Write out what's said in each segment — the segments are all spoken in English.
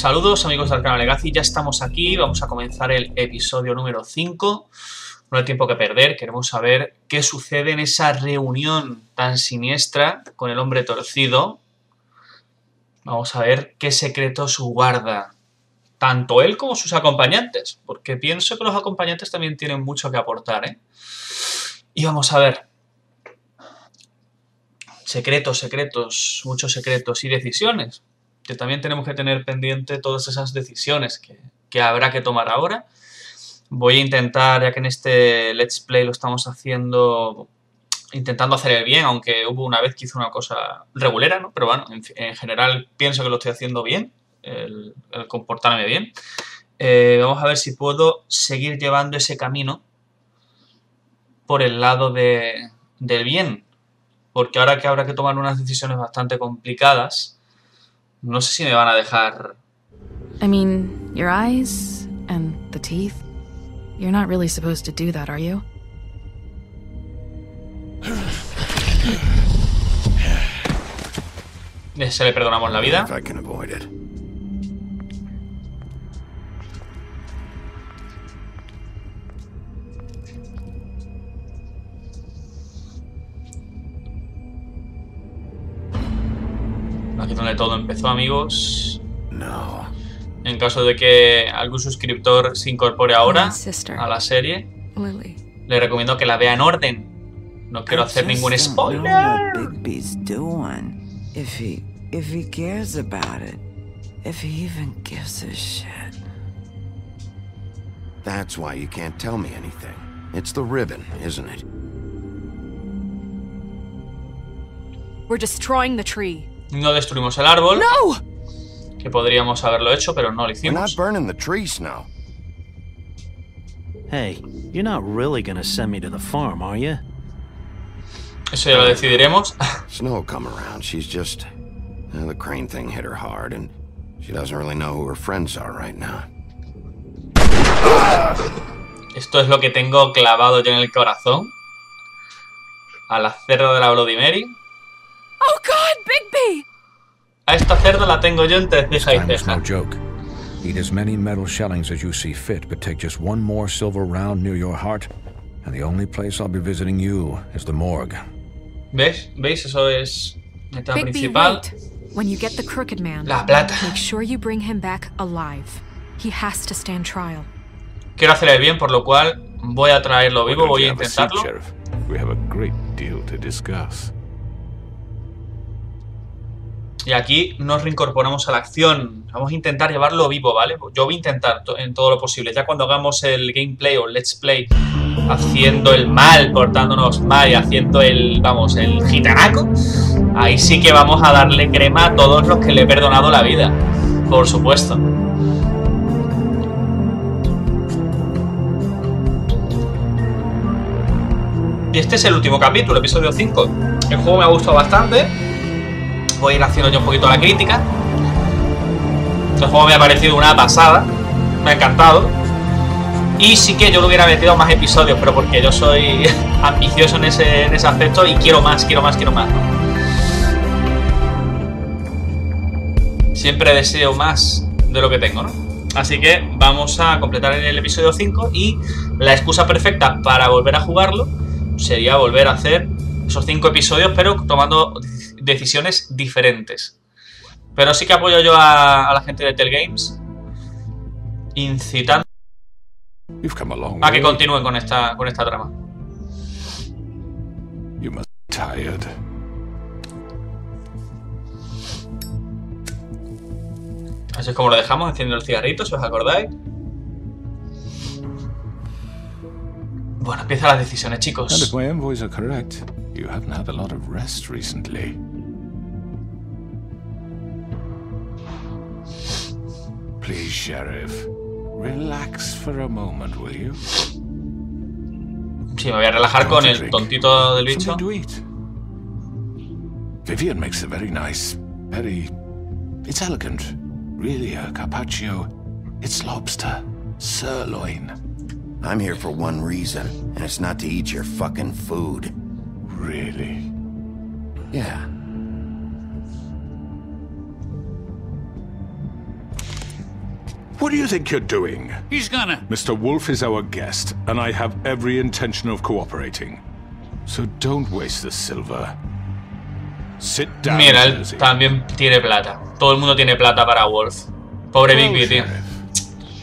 Saludos amigos del canal Legacy, ya estamos aquí, vamos a comenzar el episodio número 5. No hay tiempo que perder, queremos saber qué sucede en esa reunión tan siniestra con el hombre torcido. Vamos a ver qué secretos guarda, tanto él como sus acompañantes, porque pienso que los acompañantes también tienen mucho que aportar, ¿eh? Y vamos a ver. Secretos, muchos secretos y decisiones, que también tenemos que tener pendiente todas esas decisiones que habrá que tomar ahora. Voy a intentar, ya que en este Let's Play lo estamos haciendo, intentando hacer el bien, aunque hubo una vez que hice una cosa regulera, ¿no? Pero bueno, en general pienso que lo estoy haciendo bien, el comportarme bien. Vamos a ver si puedo seguir llevando ese camino por el lado del bien. Porque ahora que habrá que tomar unas decisiones bastante complicadas, no sé si me van a dejar... I mean, your eyes and the teeth. You're not really supposed to do that, are you? Se le perdonamos la vida. Aquí donde todo empezó, amigos. No. En caso de que algún suscriptor se incorpore ahora a la serie, le recomiendo que la vea en orden. No quiero hacer ningún spoiler. Bigby's doing. If he cares about it. If he even gives a shit. That's why you can't tell me anything. It's the ribbon, isn't it? We're destroying the tree. No destruimos el árbol. No. Que podríamos haberlo hecho, pero no lo We're hicimos. not burning the tree, Snow. Hey, you're not really gonna send me to the farm, are you? Eso ya lo decidiremos. Snow come around. She's just... the crane thing hit her hard, and she doesn't really know who her friends are right now. Esto es lo que tengo clavado yo en el corazón. A la cerda de la Bloody Mary. Oh God, Bigby! A esta cerda la tengo yo entre ceja y Time is ceja. no joke. Eat as many metal shellings as you see fit, but take just one more silver round near your heart, and the only place I'll be visiting you is the morgue. ¿Ves? ¿Veis? Eso es la etapa Bigby, principal. wait. When you get the crooked man, La plata. make sure you bring him back alive. He has to stand trial. Quiero hacer el bien, por lo cual voy a traerlo vivo, voy a intentarlo. We have a great deal to discuss. Y aquí nos reincorporamos a la acción. Vamos a intentar llevarlo vivo, ¿vale? Yo voy a intentar en todo lo posible. Ya cuando hagamos el gameplay o el let's play haciendo el mal, portándonos mal y haciendo el, vamos, el gitanaco, ahí sí que vamos a darle crema a todos los que le he perdonado la vida. Por supuesto. Y este es el último capítulo, episodio 5. El juego me ha gustado bastante. Voy a ir haciendo yo un poquito la crítica. El juego me ha parecido una pasada. Me ha encantado. Y sí que yo lo hubiera metido más episodios, pero porque yo soy ambicioso en ese aspecto y quiero más. Siempre deseo más de lo que tengo, ¿no? Así que vamos a completar el episodio 5 y la excusa perfecta para volver a jugarlo sería volver a hacer esos 5 episodios, pero tomando decisiones diferentes. Pero sí que apoyo yo a la gente de Telltale Games, incitando a que continúen con esta trama. You must be tired. Así es como lo dejamos, encendiendo el cigarrito, si os acordáis. Bueno, empiezan las decisiones, And chicos. if my envoys are correct, you haven't had a lot of rest recently. Please, Sheriff, relax for a moment, will you? Sí, me voy a relajar con el tontito del bicho. Something to eat. Vivian makes a very nice, it's elegant. Really a carpaccio. It's lobster, sirloin. I'm here for one reason, and it's not to eat your fucking food. Really? Yeah. What do you think you're doing? He's gonna... Mr. Wolf is our guest, and I have every intention of cooperating. So don't waste the silver. Sit down. Mira, él también tiene plata. Todo el mundo tiene plata para Wolf. Pobre Bigby, tío.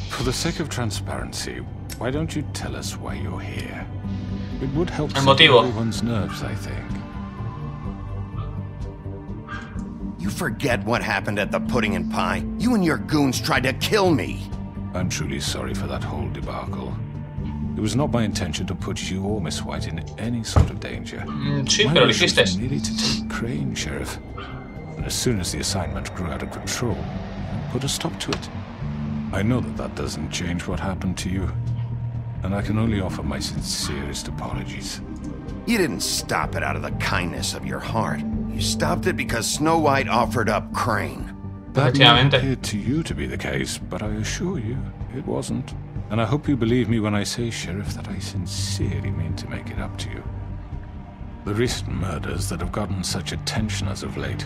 For the sake of transparency, why don't you tell us why you're here? It would help El motivo. everyone's nerves, I think. You forget what happened at the Pudding and Pie. You and your goons tried to kill me. I'm truly sorry for that whole debacle. It was not my intention to put you or Miss White in any sort of danger. Sí, pero lo hiciste. My wish was merely to take Crane, Sheriff. And as soon as the assignment grew out of control, I put a stop to it. I know that that doesn't change what happened to you, and I can only offer my sincerest apologies. You didn't stop it out of the kindness of your heart. You stopped it because Snow White offered up Crane. That may appear to you to be the case, but I assure you, it wasn't. And I hope you believe me when I say, Sheriff, that I sincerely mean to make it up to you. The recent murders that have gotten such attention as of late,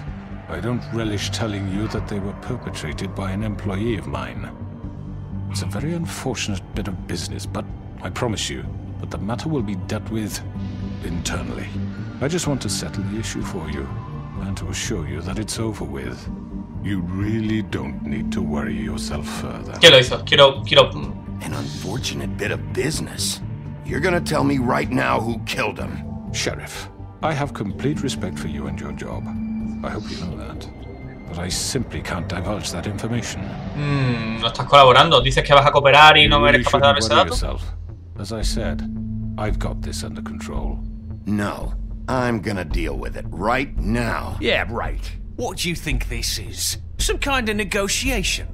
I don't relish telling you that they were perpetrated by an employee of mine. It's a very unfortunate bit of business, but I promise you that the matter will be dealt with internally. I just want to settle the issue for you, and to assure you that it's over with. You really don't need to worry yourself further. ¿Qué lo hizo? Quiero... An unfortunate bit of business. You're gonna tell me right now who killed him. Sheriff, I have complete respect for you and your job. I hope you know that. But I simply can't divulge that information. No estás colaborando. Dices que vas a cooperar y no eres capaz de dar ese dato. As I said, I've got this under control. No, I'm gonna deal with it right now. Yeah, right. What do you think this is? Some kind of negotiation?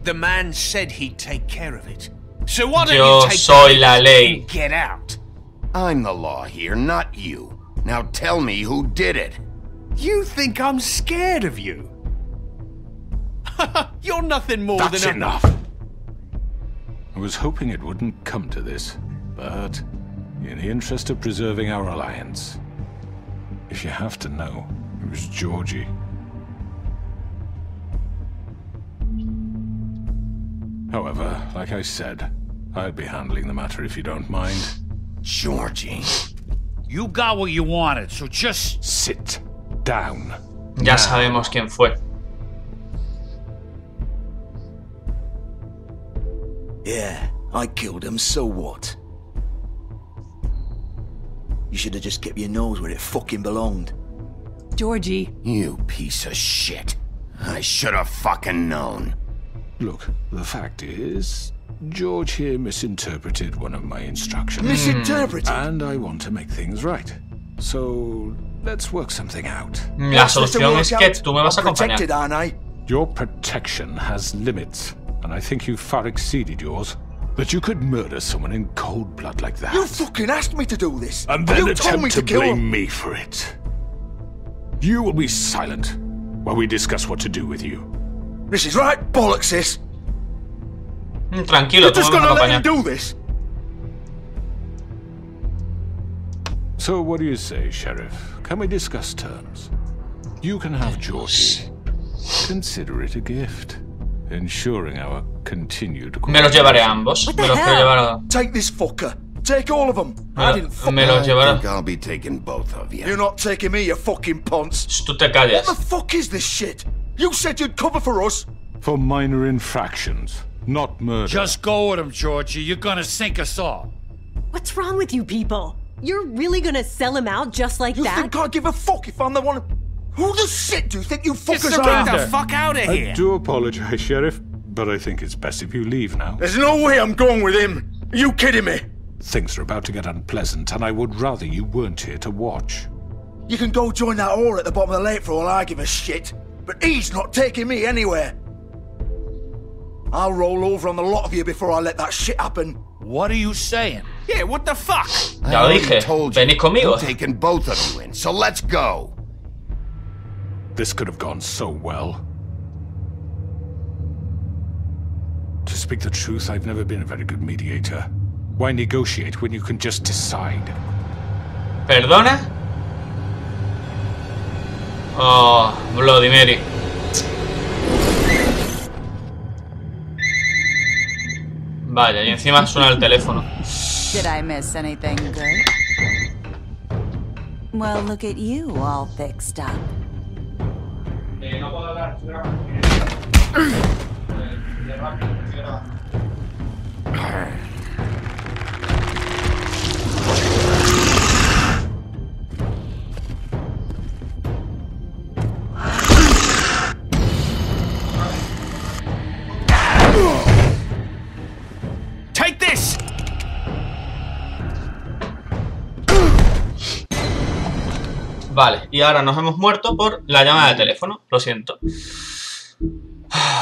The man said he'd take care of it. So why don't you take soy la ley. and get out? I'm the law here, not you. Now tell me who did it. You think I'm scared of you? You're nothing more That's than enough. I was hoping it wouldn't come to this, but in the interest of preserving our alliance, if you have to know, it was Georgie. However, like I said, I'd be handling the matter if you don't mind. Georgie. You got what you wanted, so just... Sit down. Ya sabemos quién fue. Yeah, I killed him, so what? You should have just kept your nose where it fucking belonged. Georgie. You piece of shit. I should have fucking known. Look, the fact is, George here misinterpreted one of my instructions. Misinterpreted? And I want to make things right. So, let's work something out. La solución es que tú me vas a acompañar. Aren't I? Your protection has limits, and I think you've far exceeded yours. That you could murder someone in cold blood like that. You fucking asked me to do this. And then you told me attempt to kill blame him. me for it. You will be silent while we discuss what to do with you. This is right bollocks, sis. Tranquilo, You're tú just me vas a gonna let him acompañar. do this? So what do you say, Sheriff? Can we discuss terms? You can have Georgie. Consider it a gift, ensuring our continued Me los llevaré a ambos. Me los quiero llevar a... Take this fucker. Take all of them. I didn't fuck Me los I llevaré. think I'll be taking both of you. You're not taking me, you fucking ponce. Tú te calles. What the fuck is this shit? You said you'd cover for us. For minor infractions, not murder. Just go with him, Georgie. You're gonna sink us all. What's wrong with you people? You're really gonna sell him out just like You that? think I give a fuck if I'm the one? Who the shit do you think you fuckers Get are? the fuck out of here! I do apologize, Sheriff, but I think it's best if you leave now. There's no way I'm going with him. Are you kidding me? Things are about to get unpleasant, and I would rather you weren't here to watch. You can go join that whore at the bottom of the lake for all I give a shit. But he's not taking me anywhere. I'll roll over on the lot of you before I let that shit happen. What are you saying? Yeah, what the fuck? I Ya lo already dije. told you. Venid conmigo. I'm taking both of you in, so let's go. This could have gone so well. To speak the truth, I've never been a very good mediator. Why negotiate when you can just decide? ¿Perdona? Oh, Bloody Mary. Vaya, y encima suena el teléfono. Did I miss anything good? Well, look at you, all fixed up. No puedo hablar, estoy grabando. Take this. Vale, y ahora nos hemos muerto por la llamada de teléfono. Lo siento.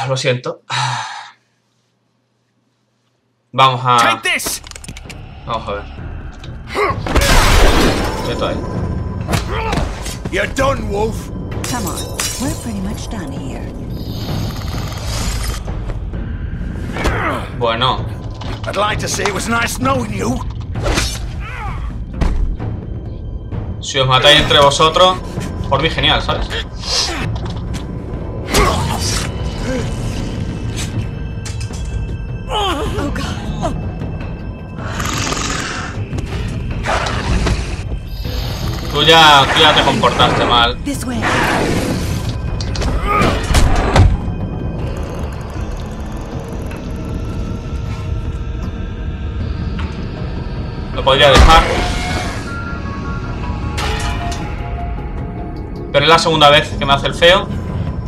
Lo siento. Vamos a... Vamos a ver. Esto ahí. You're done, Wolf. Come on, we're pretty much done here. Bueno. I'd like to say it was nice knowing you. Si os matáis entre vosotros, por mí genial, ¿sabes? Tú ya te comportaste mal. Lo podría dejar. Pero es la segunda vez que me hace el feo.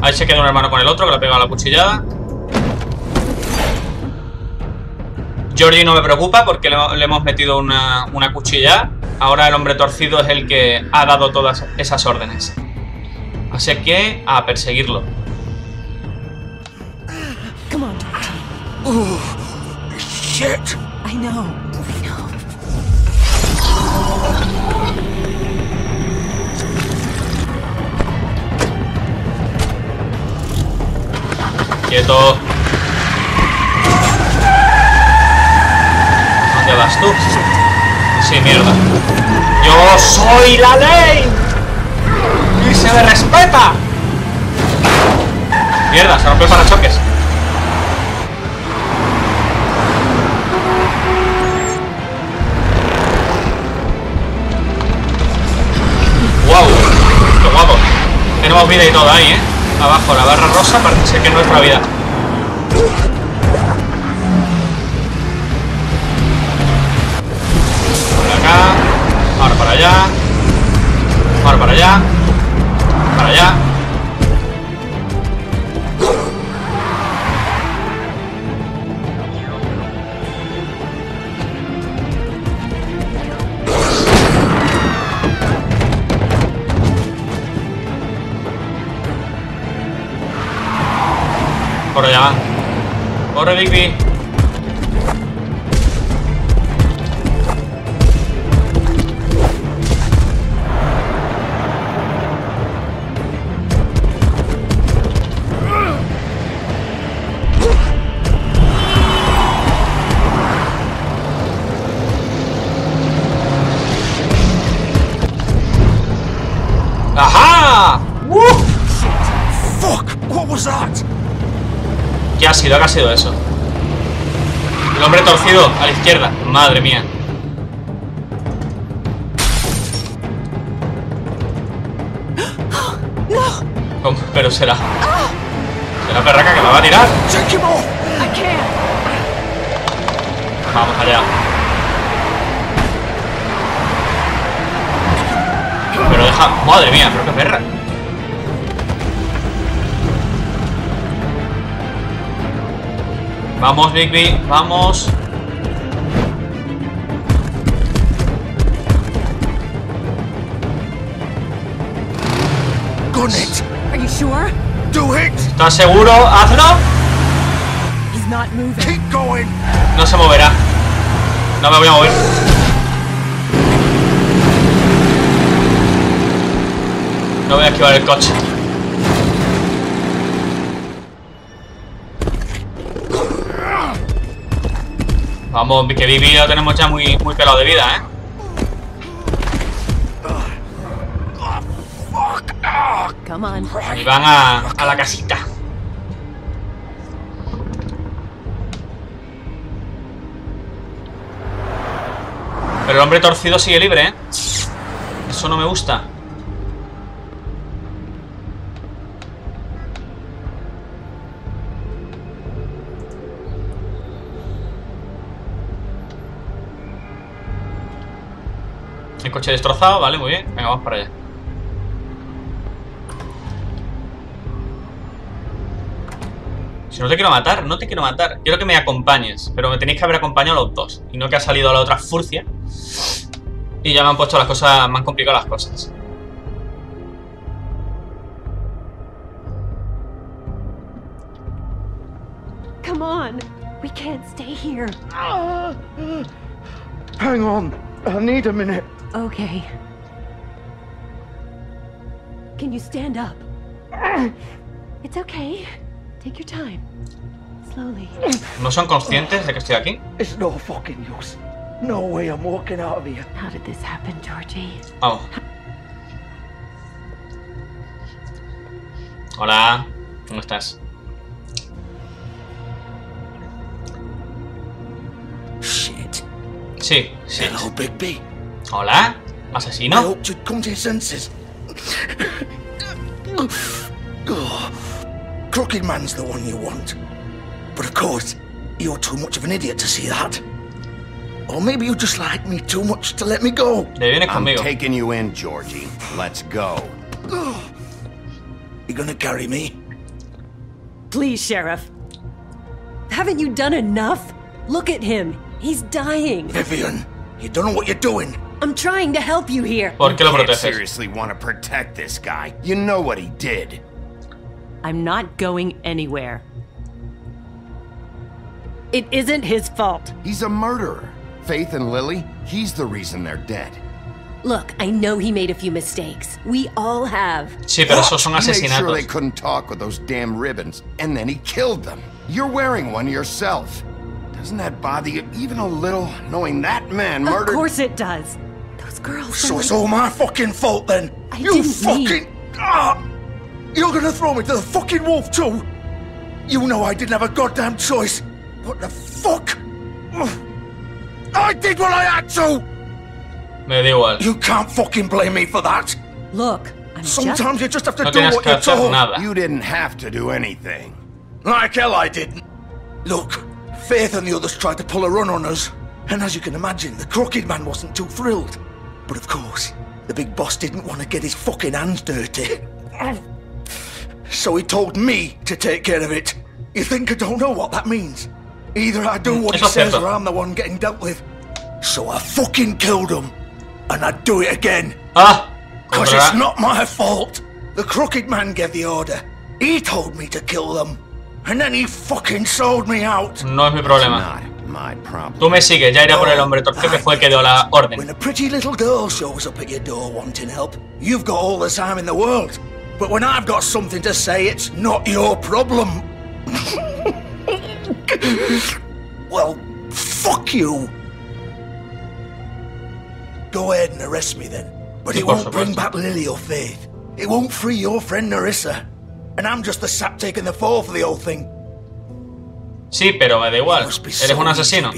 Ahí se queda un hermano con el otro, que le ha pegado la cuchillada. Georgie no me preocupa porque le hemos metido una cuchilla. Ahora el hombre torcido es el que ha dado todas esas órdenes. Así que a perseguirlo. Come on. Oh, shit. I know. Quieto. ¿Dónde vas tú? Sí, mierda. ¡Yo soy la ley! ¡Y se me respeta! Mierda, se rompe el parachoques. ¡Wow! ¡Qué guapo! Tenemos vida y todo ahí, ¿eh? Abajo, la barra rosa parece ser que es nuestra vida. Por acá. Ahora para allá. Ahora para allá. Para allá. Corre ya. Corre, Bigby. ¡Ajá! Fuck! What was that? ¿Qué ha sido? ¿Qué ha sido eso? El hombre torcido a la izquierda. Madre mía. ¿Cómo? Pero será. Será perraca que me va a tirar. Vamos allá. Pero deja. Madre mía, pero qué perra. Vamos, Bigby, vamos. Gun it. Are you sure? Do it. ¿Estás seguro? ¡Hazlo! He's not moving. Keep going. No se moverá. No me voy a mover. No voy a esquivar el coche. Vamos, que Bigby lo tenemos ya muy pelado de vida, ¿eh? Come on. Y van a la casita. Pero el hombre torcido sigue libre, ¿eh? Eso no me gusta. El coche destrozado, vale, muy bien. Venga, vamos para allá. Si no te quiero matar, no te quiero matar. Quiero que me acompañes, pero me tenéis que haber acompañado los dos. Y no que ha salido la otra furcia. Y ya me han puesto las cosas, me han complicado las cosas. Come on, we can't stay here. Hang on, I need a minute. Okay. Can you stand up? It's okay. Take your time. Slowly. ¿No son conscientes de que estoy aquí? It's no fucking use. No way I'm walking out of here. How did this happen, Georgie? Vamos. Hola. ¿Cómo estás? Shit. Sí, sí. Hello, Bigby. Hola. I ¿Asesino? hoped you'd come to your senses. Crooked Man's the one you want. But of course, you're too much of an idiot to see that. Or maybe you just like me too much to let me go. I'm taking you in, Georgie. Let's go. You gonna carry me? Please, Sheriff. Haven't you done enough? Look at him. He's dying. Vivian, you don't know what you're doing. I'm trying to help you here. ¿Por qué lo You can't proteges? seriously want to protect this guy. You know what he did. I'm not going anywhere. It isn't his fault. He's a murderer. Faith and Lily, he's the reason they're dead. Look, I know he made a few mistakes. We all have. Sí, pero esos son He made sure asesinatos. they couldn't talk with those damn ribbons, and then he killed them. You're wearing one yourself. Doesn't that bother you even a little, knowing that man murdered... Of course it does. Those girls... So it's all my fucking fault then? I You didn't fucking... You're gonna throw me to the fucking wolf too? You know I didn't have a goddamn choice. What the fuck? I did what I had to! Me da igual. You can't fucking blame me for that. Look, I'm Sometimes you just have to No do tienes what que you're hacer told. nada. You didn't have to do anything. Like hell I didn't. Look, Faith and the others tried to pull a run on us. And as you can imagine, the Crooked Man wasn't too thrilled. But of course, the big boss didn't want to get his fucking hands dirty. So he told me to take care of it. You think I don't know what that means? Either I do what he says or I'm the one getting dealt with. So I fucking killed him. And I'd do it again. Because it's not my fault. The Crooked Man gave the order. He told me to kill them. And then he fucking sold me out. No es mi problema. Not my problem. Tú me sigues, ya iré por el hombre torcido que fue el que dio la orden. When a pretty little girl shows up at your door wanting help, you've got all the time in the world. But when I've got something to say, it's not your problem. Well, fuck you. Go ahead and arrest me then. But it won't bring back Lily or Faith. It won't free your friend Narissa. And I'm just the sap taking the fall for the whole thing. Sí, pero me da igual. Eres un asesino.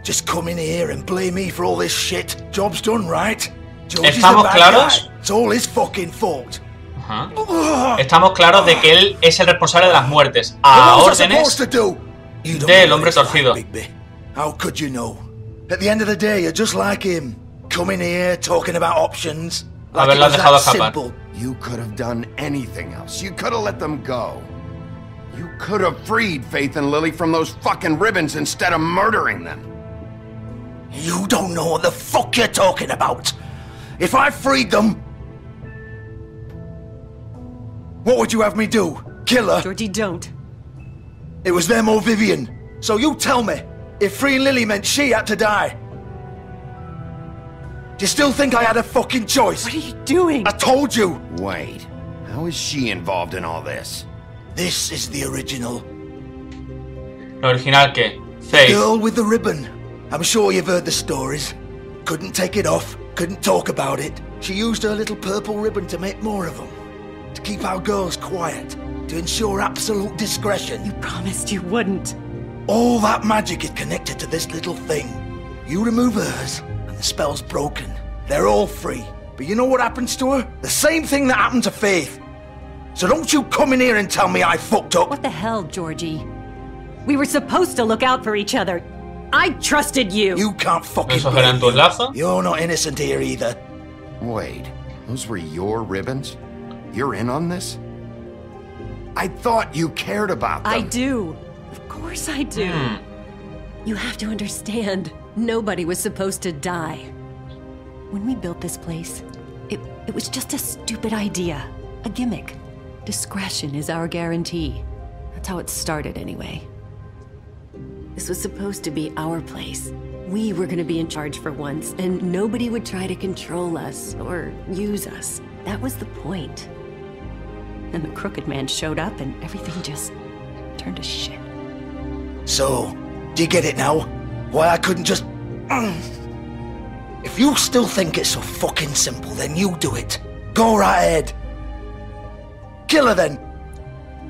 Just come in here and blame me for all this shit. Job's done, right? ¿Estamos claros? It's all his fucking fault. Estamos claros de que él es el responsable de las muertes a órdenes del hombre torcido. How could you know? At the end of the day, you're just like him. Coming here, talking about options. Haberlas dejado escapar. You could have done anything else. You could have let them go. You could have freed Faith and Lily from those fucking ribbons instead of murdering them. You don't know what the fuck you're talking about. If I freed them, what would you have me do? Kill her? Georgie, don't. It was them or Vivian. So you tell me, if freeing Lily meant she had to die, do you still think I had a fucking choice? What are you doing? I told you. Wait, how is she involved in all this? This is the original. ¿Lo original qué? The girl with the ribbon. I'm sure you've heard the stories. Couldn't take it off, couldn't talk about it. She used her little purple ribbon to make more of them. To keep our girls quiet. To ensure absolute discretion. You promised you wouldn't. All that magic is connected to this little thing. You remove hers, and The spell's broken. They're all free. But you know what happens to her? The same thing that happened to Faith. So don't you come in here and tell me I fucked up. What the hell, Georgie? We were supposed to look out for each other. I trusted you. You can't fucking blame me. You're not innocent here either. Wait, those were your ribbons? You're in on this? I thought you cared about them. I do. Of course I do. You have to understand, nobody was supposed to die. When we built this place, it was just a stupid idea. A gimmick. Discretion is our guarantee. That's how it started anyway. This was supposed to be our place. We were gonna be in charge for once, and nobody would try to control us or use us. That was the point. Then the crooked man showed up and everything just turned to shit. So, do you get it now? Why I couldn't just... If you still think it's so fucking simple, then you do it. Go right ahead. Kill her then.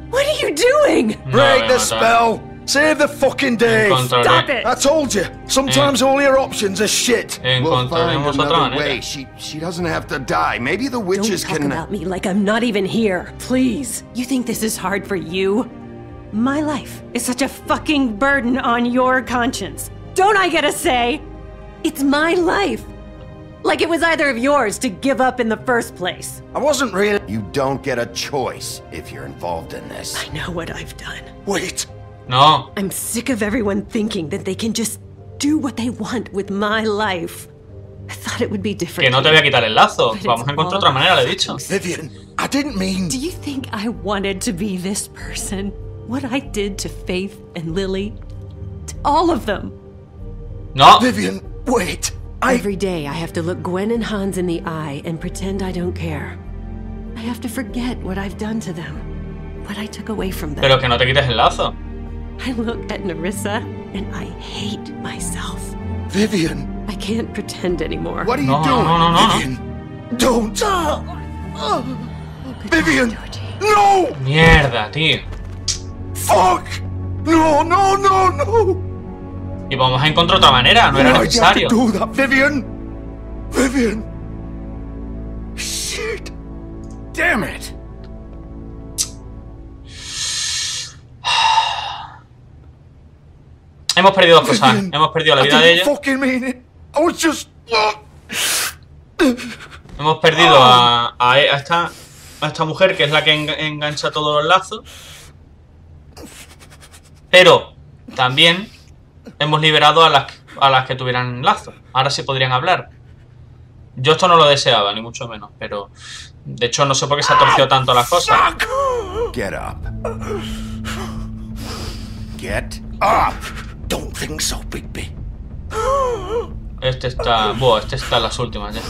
What are you doing? Break the spell. Save the fucking day. Stop it. I told you. Sometimes all your options are shit. We'll find another way. She doesn't have to die. Maybe the witches Don't talk about me like I'm not even here. Please. You think this is hard for you? My life is such a fucking burden on your conscience. Don't I get a say? It's my life. Like it was either of yours to give up in the first place. I wasn't really... You don't get a choice if you're involved in this. I know what I've done. Wait. No. I'm sick of everyone thinking that they can just do what they want with my life. I thought it would be different. Que no te voy a quitar el lazo. Vamos a encontrar otra manera, le he dicho. Vivian, I didn't mean... Do you think I wanted to be this person? What I did to Faith and Lily? To all of them? No. Vivian, wait. Every day I have to look Gwen and Hans in the eye and pretend I don't care. I have to forget what I've done to them. What I took away from them. Pero que no te quites el lazo. I look at Nerissa and I hate myself. Vivian. I can't pretend anymore. What are you doing? No. Vivian, don't. Vivian, no. Mierda, tío. Fuck. No. Y vamos a encontrar otra manera, no era necesario. Why'd you have to do that, Vivian? Vivian. Shit. Damn it. Hemos perdido dos cosas. Hemos perdido la vida de ella. Hemos perdido a esta mujer, que es la que engancha todos los lazos. Pero también hemos liberado a las que tuvieran lazos. Ahora sí podrían hablar. Yo esto no lo deseaba, ni mucho menos. Pero de hecho no sé por qué se ha torcido tanto las cosas. Get up. Get up. Don't think so, Bigby. Este está en las últimas ya.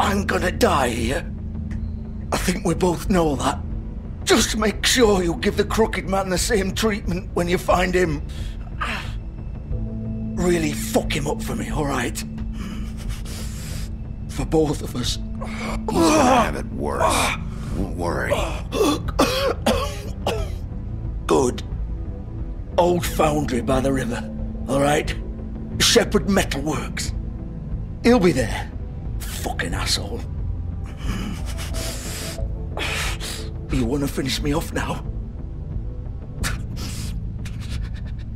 I'm gonna die here. I think we both know that. Just make sure you give the crooked man the same treatment when you find him. Really fuck him up for me, alright? For both of us. He's gonna have it worse. Don't worry. Good. Old foundry by the river, alright? Shepherd Metalworks. He'll be there. Fucking asshole. You wanna finish me off now?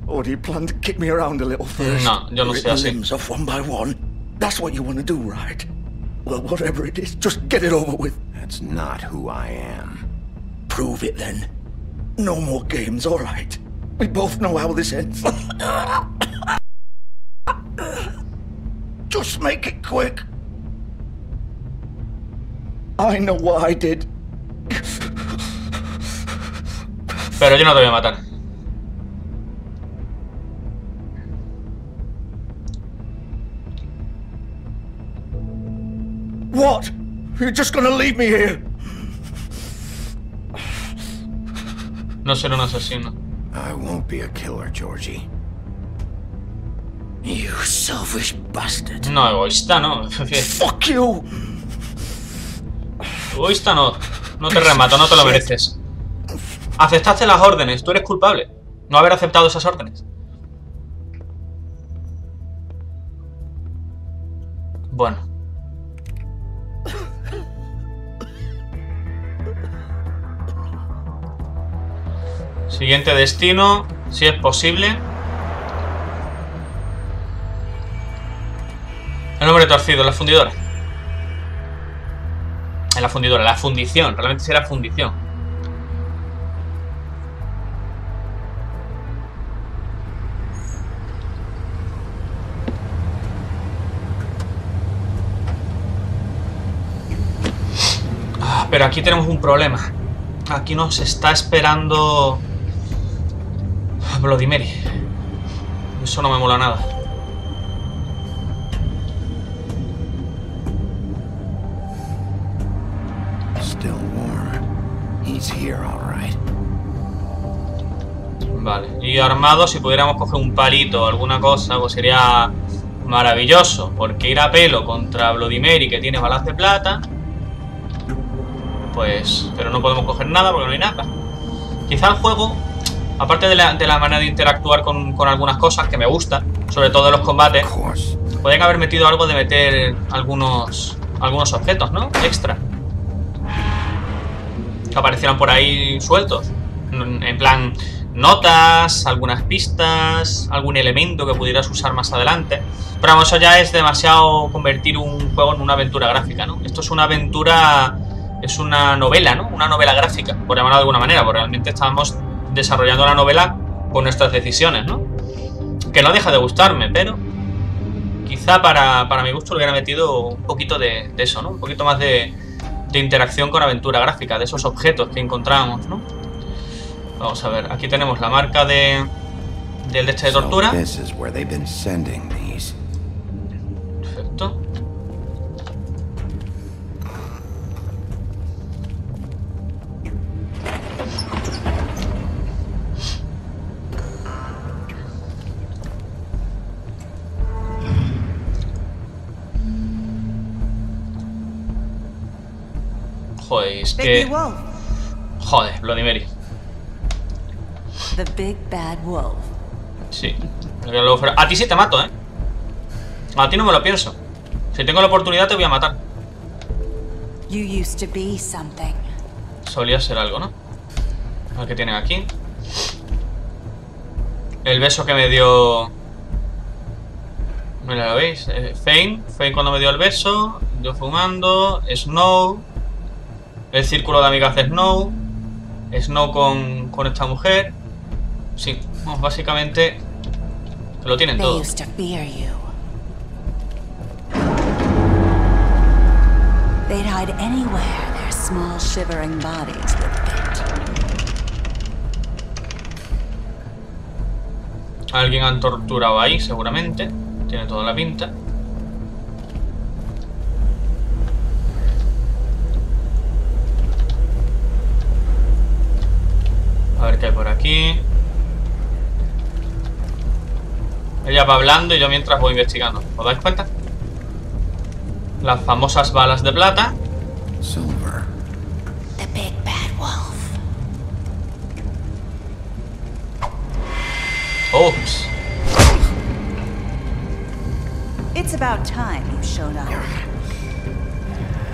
Or do you plan to kick me around a little first? No, yo no Rip sé así. the limbs off one by one? That's what you wanna do, right? Well, whatever it is, just get it over with. That's not who I am. Prove it then. No more games, alright? We both know how this ends. Just make it quick. I know what I did. Pero yo no te voy a matar. What? You're just gonna leave me here? No seré un asesino. I won't be a killer, Georgie. You selfish bastard. No, egoísta no. Fuck you. Egoísta no. No te remato, no te lo mereces. Aceptaste las órdenes, tú eres culpable. No haber aceptado esas órdenes. Bueno. Siguiente destino, si es posible. El nombre torcido, la fundidora. En la fundidora, la fundición. Realmente será fundición. Pero aquí tenemos un problema. Aquí nos está esperando Bloody Mary. Eso no me mola nada. Still warm. He's here, all right. Vale, y armado, si pudiéramos coger un palito o alguna cosa, pues sería maravilloso. Porque ir a pelo contra Bloody Mary, que tiene balas de plata, pues... Pero no podemos coger nada porque no hay nada. Quizá el juego, aparte de la manera de interactuar con algunas cosas que me gusta, sobre todo en los combates, pueden haber metido algo de meter algunos objetos, ¿no? Extra. Que aparecieran por ahí sueltos. En plan, notas, algunas pistas, algún elemento que pudieras usar más adelante. Pero vamos, eso ya es demasiado convertir un juego en una aventura gráfica, ¿no? Esto es una aventura... Es una novela, ¿no? Una novela gráfica, por llamarlo de alguna manera, porque realmente estamos desarrollando la novela con nuestras decisiones, ¿no? Que no deja de gustarme, pero quizá para mi gusto le hubiera metido un poquito de eso, ¿no? Un poquito más de interacción con aventura gráfica, de esos objetos que encontramos, ¿no? Vamos a ver, aquí tenemos la marca del de este de tortura. Perfecto. Joder, es que... Bigby Wolf. Joder, Bloody Mary. The Big Bad Wolf. Sí. El Gran Lobo Feroz. A ti sí te mato, ¿eh? A ti no me lo pienso. Si tengo la oportunidad te voy a matar. You used to be something. Solía ser algo, ¿no? A ver qué tienen aquí. El beso que me dio... Mira, ¿lo veis? Fane cuando me dio el beso. Yo fumando. Snow. El círculo de amigas de Snow. Snow con esta mujer. Sí, vamos, básicamente que lo tienen todo. They'd hide anywhere their small shivering bodies would fit. Alguien han torturado ahí, seguramente. Tiene toda la pinta. A ver qué hay por aquí. Ella va hablando y yo mientras voy investigando. ¿Os dais cuenta? Las famosas balas de plata. Silver. The Big Bad Wolf. Oops. It's about time you showed up.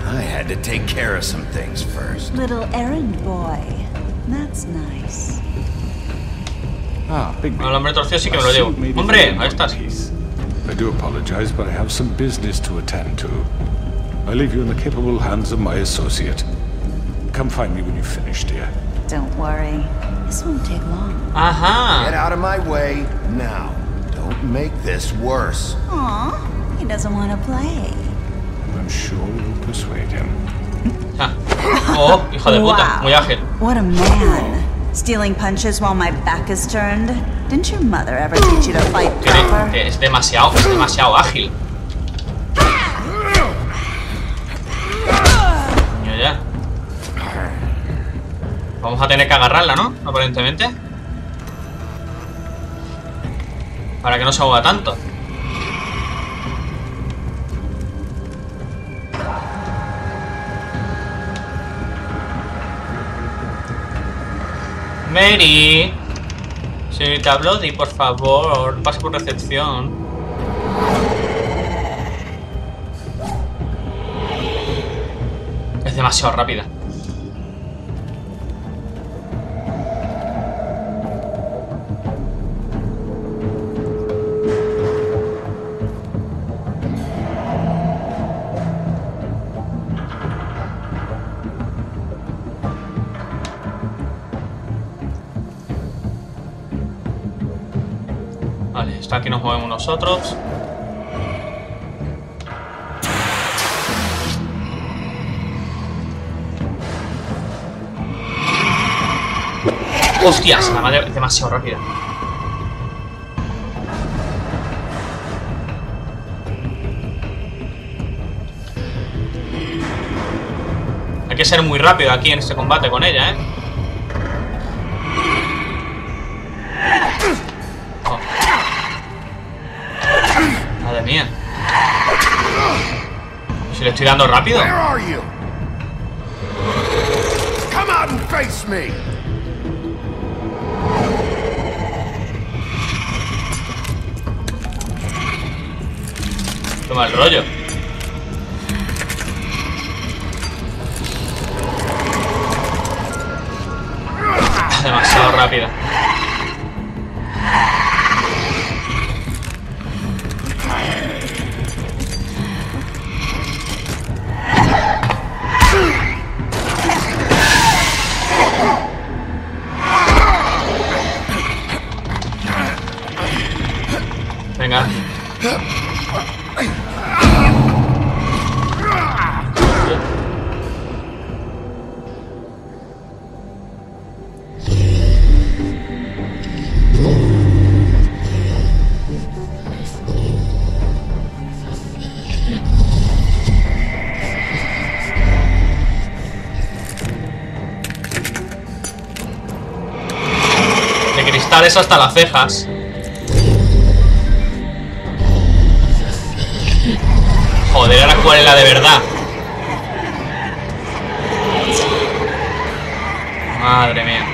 I had to take care of some things first. Little errand boy. That's nice. Ah, Bigby. Al hombre torcido sí que me lo llevo. Hombre, ahí estás. I do apologize, but I have some business to attend to. I leave you in the capable hands of my associate. Come find me when you've finished, dear. Don't worry. This won't take long. Ajá. Get out of my way now. Don't make this worse. Aw, he doesn't want to play. I'm sure you'll persuade him. Ah. Oh, hijo de puta, muy ágil. What a man. Stealing punches while my back is turned. Didn't your mother ever teach you to fight proper? Es demasiado ágil. Ya. Vamos a tener que agarrarla, ¿no? Aparentemente. Para que no se mueva tanto. Mary, señorita Bloody, por favor, pase por recepción. demasiado rápida. Vale, hasta aquí nos movemos nosotros. ¡Hostias! La madre es demasiado rápida. Hay que ser muy rápido aquí en este combate con ella, ¿eh? Oh. Madre mía. Si le estoy dando rápido. Toma el rollo. Demasiado rápida. Venga. De cristales hasta las cejas. Joder, ahora cuál es la de verdad. Madre mía.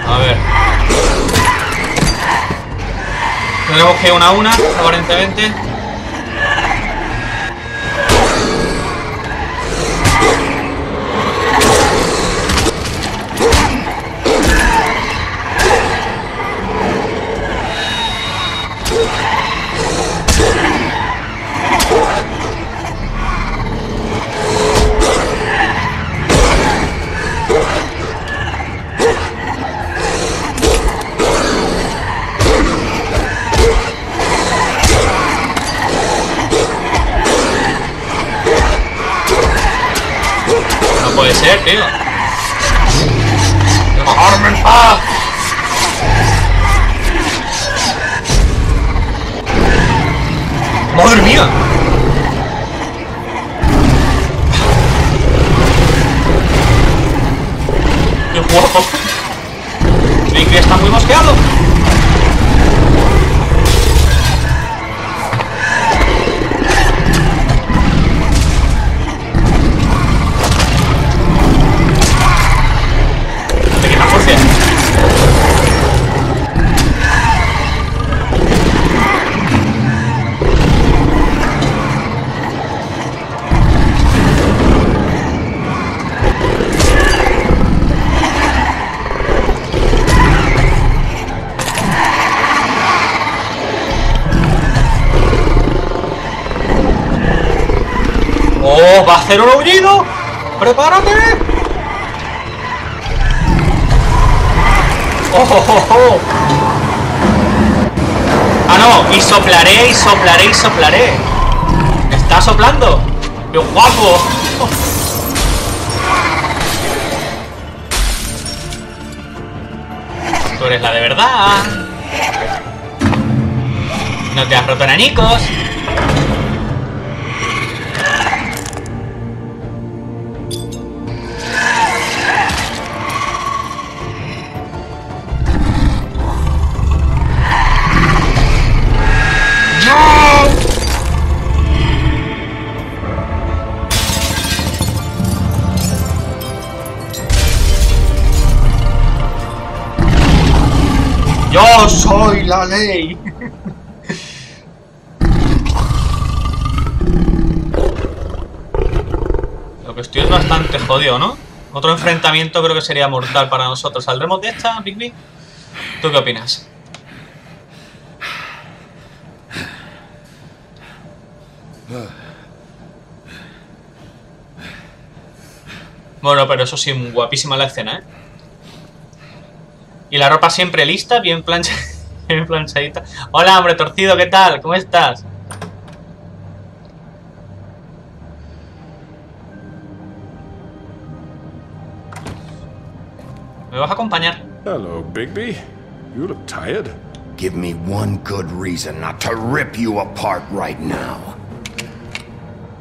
A ver. Tenemos que ir una a una, aparentemente. Puede ser, tío. ¡Dejarme en paz! ¡Madre mía! ¡Qué guapo! Bigby está muy mosqueado. ¡Oh! ¡Va a hacer un aullido! ¡Prepárate! ¡Oh, oh, oh, oh! ¡Ah, no! Y soplaré, y soplaré, y soplaré. ¡Está soplando! ¡Qué guapo! Tú eres la de verdad. No te has roto nanicos. ¡Yo soy la ley! Lo que estoy es bastante jodido, ¿no? Otro enfrentamiento creo que sería mortal para nosotros. ¿Saldremos de esta, Bigby? ¿Tú qué opinas? Bueno, pero eso sí, guapísima la escena, ¿eh? Y la ropa siempre lista, bien planchadita. Hola, hombre torcido, ¿qué tal? ¿Cómo estás? ¿Me vas a acompañar? Hello, Bigby. You look tired. Give me one good reason not to rip you apart right now.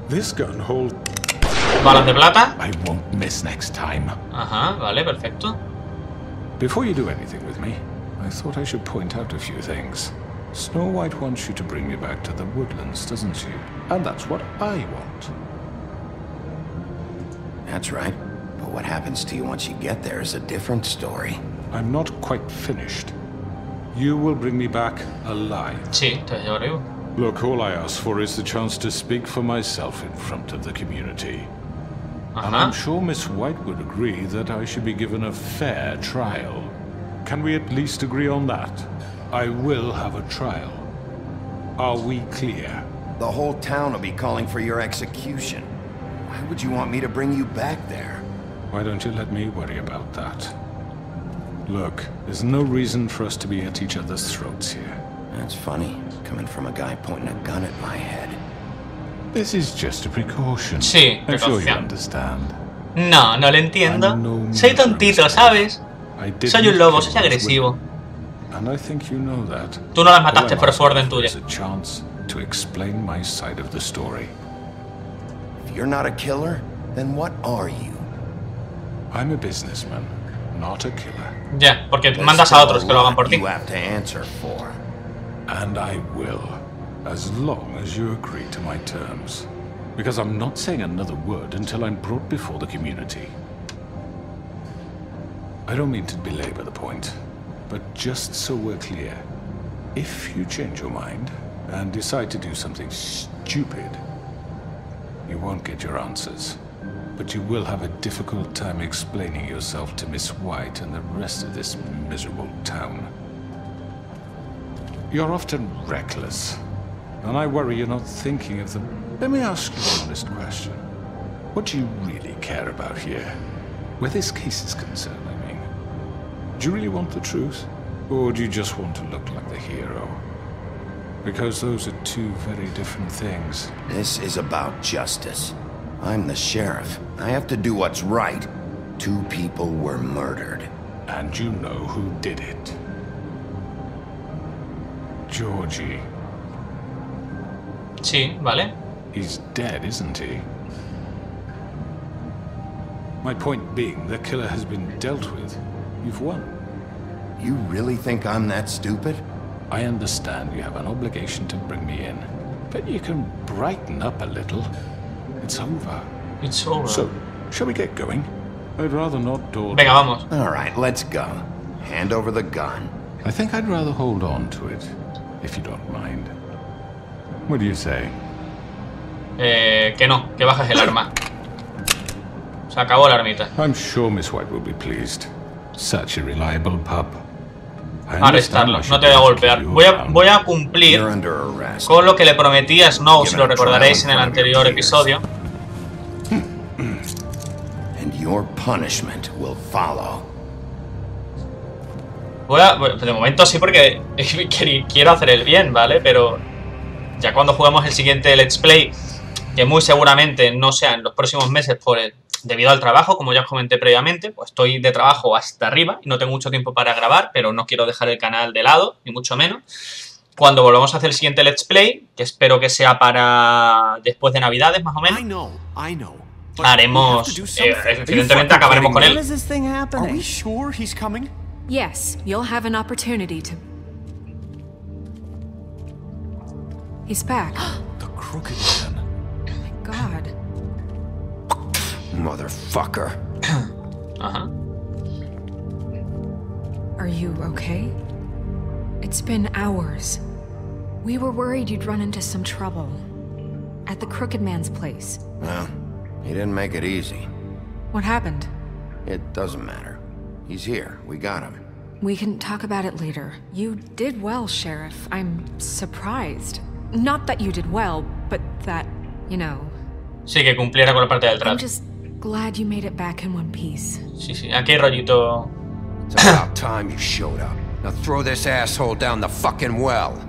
This gun holds... Balas de plata. I won't miss next time. Ajá, vale, perfecto. Before you do anything with me, I thought I should point out a few things. Snow White wants you to bring me back to the woodlands, doesn't she? And that's what I want. That's right. But what happens to you once you get there is a different story. I'm not quite finished. You will bring me back alive. Sí, te llevaré. Look, all I ask for is the chance to speak for myself in front of the community. And I'm sure Miss White would agree that I should be given a fair trial. Can we at least agree on that? I will have a trial. Are we clear? The whole town will be calling for your execution. Why would you want me to bring you back there? Why don't you let me worry about that? Look, there's no reason for us to be at each other's throats here. That's funny, coming from a guy pointing a gun at my head. This is just a precaution. Sí, I'm sure you precaución. understand. No, no lo entiendo. Soy tontito, ¿sabes? Soy un lobo, soy agresivo. And I think you know that. Tú no las mataste, pero fue orden tuya. A chance to explain my side of the story. If you're not a killer, then what are you? I'm a businessman, not a killer. Ya, porque mandas a otros que lo hagan por ti. You have to answer for. And I will, as long as you agree to my terms. Because I'm not saying another word until I'm brought before the community. I don't mean to belabor the point, but just so we're clear, if you change your mind and decide to do something stupid, you won't get your answers. But you will have a difficult time explaining yourself to Miss White and the rest of this miserable town. You're often reckless, and I worry you're not thinking of them. Let me ask you an honest question. What do you really care about here? Where this case is concerned, I mean. Do you really want the truth? Or do you just want to look like the hero? Because those are two very different things. This is about justice. I'm the sheriff. I have to do what's right. 2 people were murdered. And you know who did it. Georgie. Sí, vale. He's dead, isn't he? My point being, the killer has been dealt with. You've won. You really think I'm that stupid? I understand you have an obligation to bring me in, but you can brighten up a little. It's over. It's over. So, shall we get going? I'd rather not dawdle. Venga, vamos. All right, let's go. Hand over the gun. I think I'd rather hold on to it, if you don't mind. What do you say? Que no, que bajes el arma. Se acabó la armita. I'm sure Miss White will be pleased. Such a reliable pup. Arrestarlo, no te voy a golpear. Voy a cumplir con lo que le prometí a Snow, si lo recordaréis en el anterior episodio. And your punishment will follow. De momento sí, porque quiero hacer el bien, ¿vale? Pero ya cuando juguemos el siguiente Let's Play, que muy seguramente no sea en los próximos meses debido al trabajo, como ya os comenté previamente, pues estoy de trabajo hasta arriba y no tengo mucho tiempo para grabar, pero no quiero dejar el canal de lado, ni mucho menos. Cuando volvamos a hacer el siguiente Let's Play, que espero que sea para después de Navidades, más o menos, haremos, evidentemente acabaremos con él. Are we sure he's coming? Yes, you'll have an opportunity to... He's back. The crooked man. Oh my god. Motherfucker. Ajá. Are you okay? It's been hours. We were worried you'd run into some trouble. At the Crooked Man's place. Well, he didn't make it easy. What happened? It doesn't matter. He's here. We got him. We can talk about it later. You did well, Sheriff. I'm surprised. Not that you did well, but that, you know... Sí, que cumpliera con la parte del trato. I'm just glad you made it back in one piece. Sí, sí. Aquí hay rollito... It's about time you showed up. Now throw this asshole down the fucking well.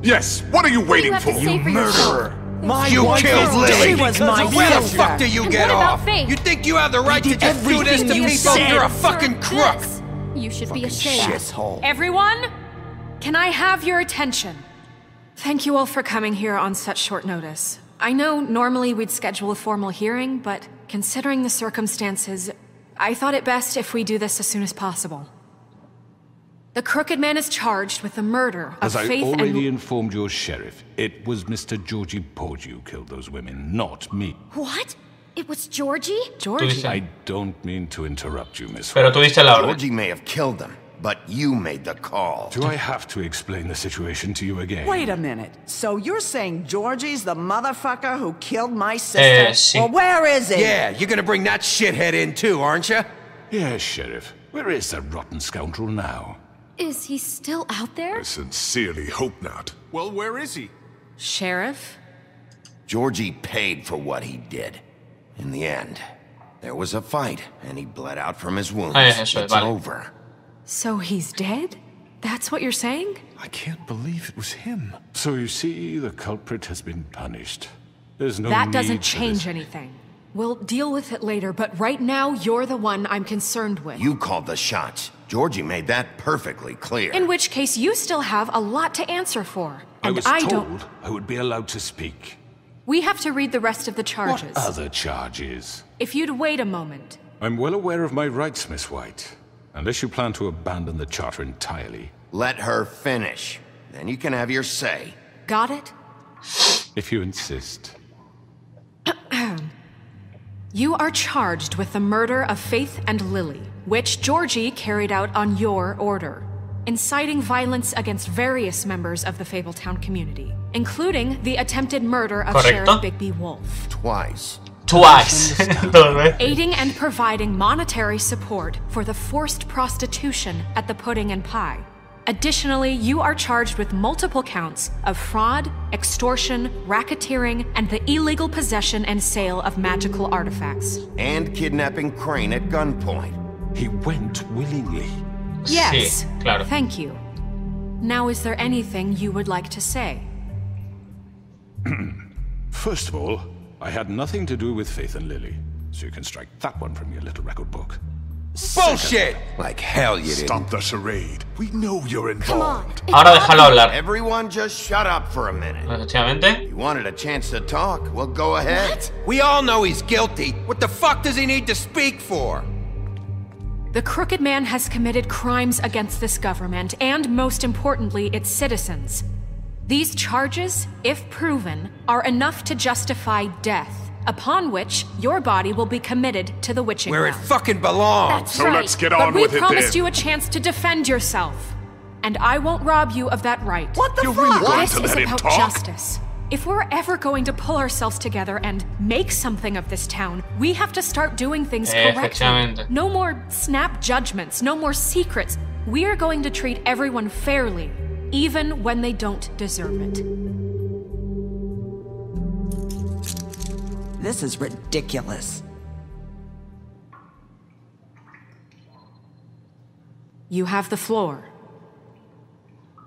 Yes, what are you waiting for? You murderer! You killed Lily! Where the fuck do you get off? You think you have the right to just do this to people? You're a fucking crook! You should be ashamed. Shithole. Everyone, can I have your attention? Thank you all for coming here on such short notice. I know normally we'd schedule a formal hearing, but considering the circumstances, I thought it best if we do this as soon as possible. The Crooked Man is charged with the murder of Faith and... As I already informed your sheriff, it was Mr. Georgie Porgy who killed those women, not me. What? It was Georgie? Georgie? I don't mean to interrupt you, Miss Pero tú diste la orden. Georgie may have killed them, but you made the call. Do I have to explain the situation to you again? Wait a minute. So you're saying Georgie's the motherfucker who killed my sister? Sí. Well, where is he? Yeah, you're gonna bring that shithead in too, aren't you? Yes, Sheriff. Where is that rotten scoundrel now? Is he still out there? I sincerely hope not. Well, where is he? Sheriff? Georgie paid for what he did. In the end, there was a fight, and he bled out from his wounds. It's over. So he's dead? That's what you're saying? I can't believe it was him. So you see, the culprit has been punished. There's no That need doesn't for change this. anything. We'll deal with it later, but right now, you're the one I'm concerned with. You called the shots. Georgie made that perfectly clear. In which case, you still have a lot to answer for. I And was I told don't... I would be allowed to speak. We have to read the rest of the charges. What other charges? If you'd wait a moment. I'm well aware of my rights, Miss White. Unless you plan to abandon the charter entirely. Let her finish. Then you can have your say. Got it? If you insist. You are charged with the murder of Faith and Lily, which Georgie carried out on your order, inciting violence against various members of the Fabletown community, including the attempted murder of Sheriff Bigby Wolf. Twice. Aiding and providing monetary support for the forced prostitution at the Pudding and Pie. Additionally, you are charged with multiple counts of fraud, extortion, racketeering, and the illegal possession and sale of magical artifacts. And kidnapping Crane at gunpoint. He went willingly. Yes, Sí, claro. Thank you. Now, is there anything you would like to say? First of all, I had nothing to do with Faith and Lily, so you can strike that one from your little record book. Bullshit! Like hell you didn't. Stop the charade. We know you're involved. Ahora déjalo hablar. Everyone just shut up for a minute. Efectivamente. You wanted a chance to talk? Well, go ahead. What? We all know he's guilty. What the fuck does he need to speak for? The Crooked Man has committed crimes against this government and, most importantly, its citizens. These charges, if proven, are enough to justify death, upon which your body will be committed to the witching Where well. it fucking belongs. That's So right. let's get on but with we it promised then. you a chance to defend yourself, and I won't rob you of that right. What the You're fuck? really going This to is let him about talk? justice. If we're ever going to pull ourselves together and make something of this town, we have to start doing things correctly. Efectivamente. No more snap judgments, no more secrets. We are going to treat everyone fairly, even when they don't deserve it. This is ridiculous. You have the floor.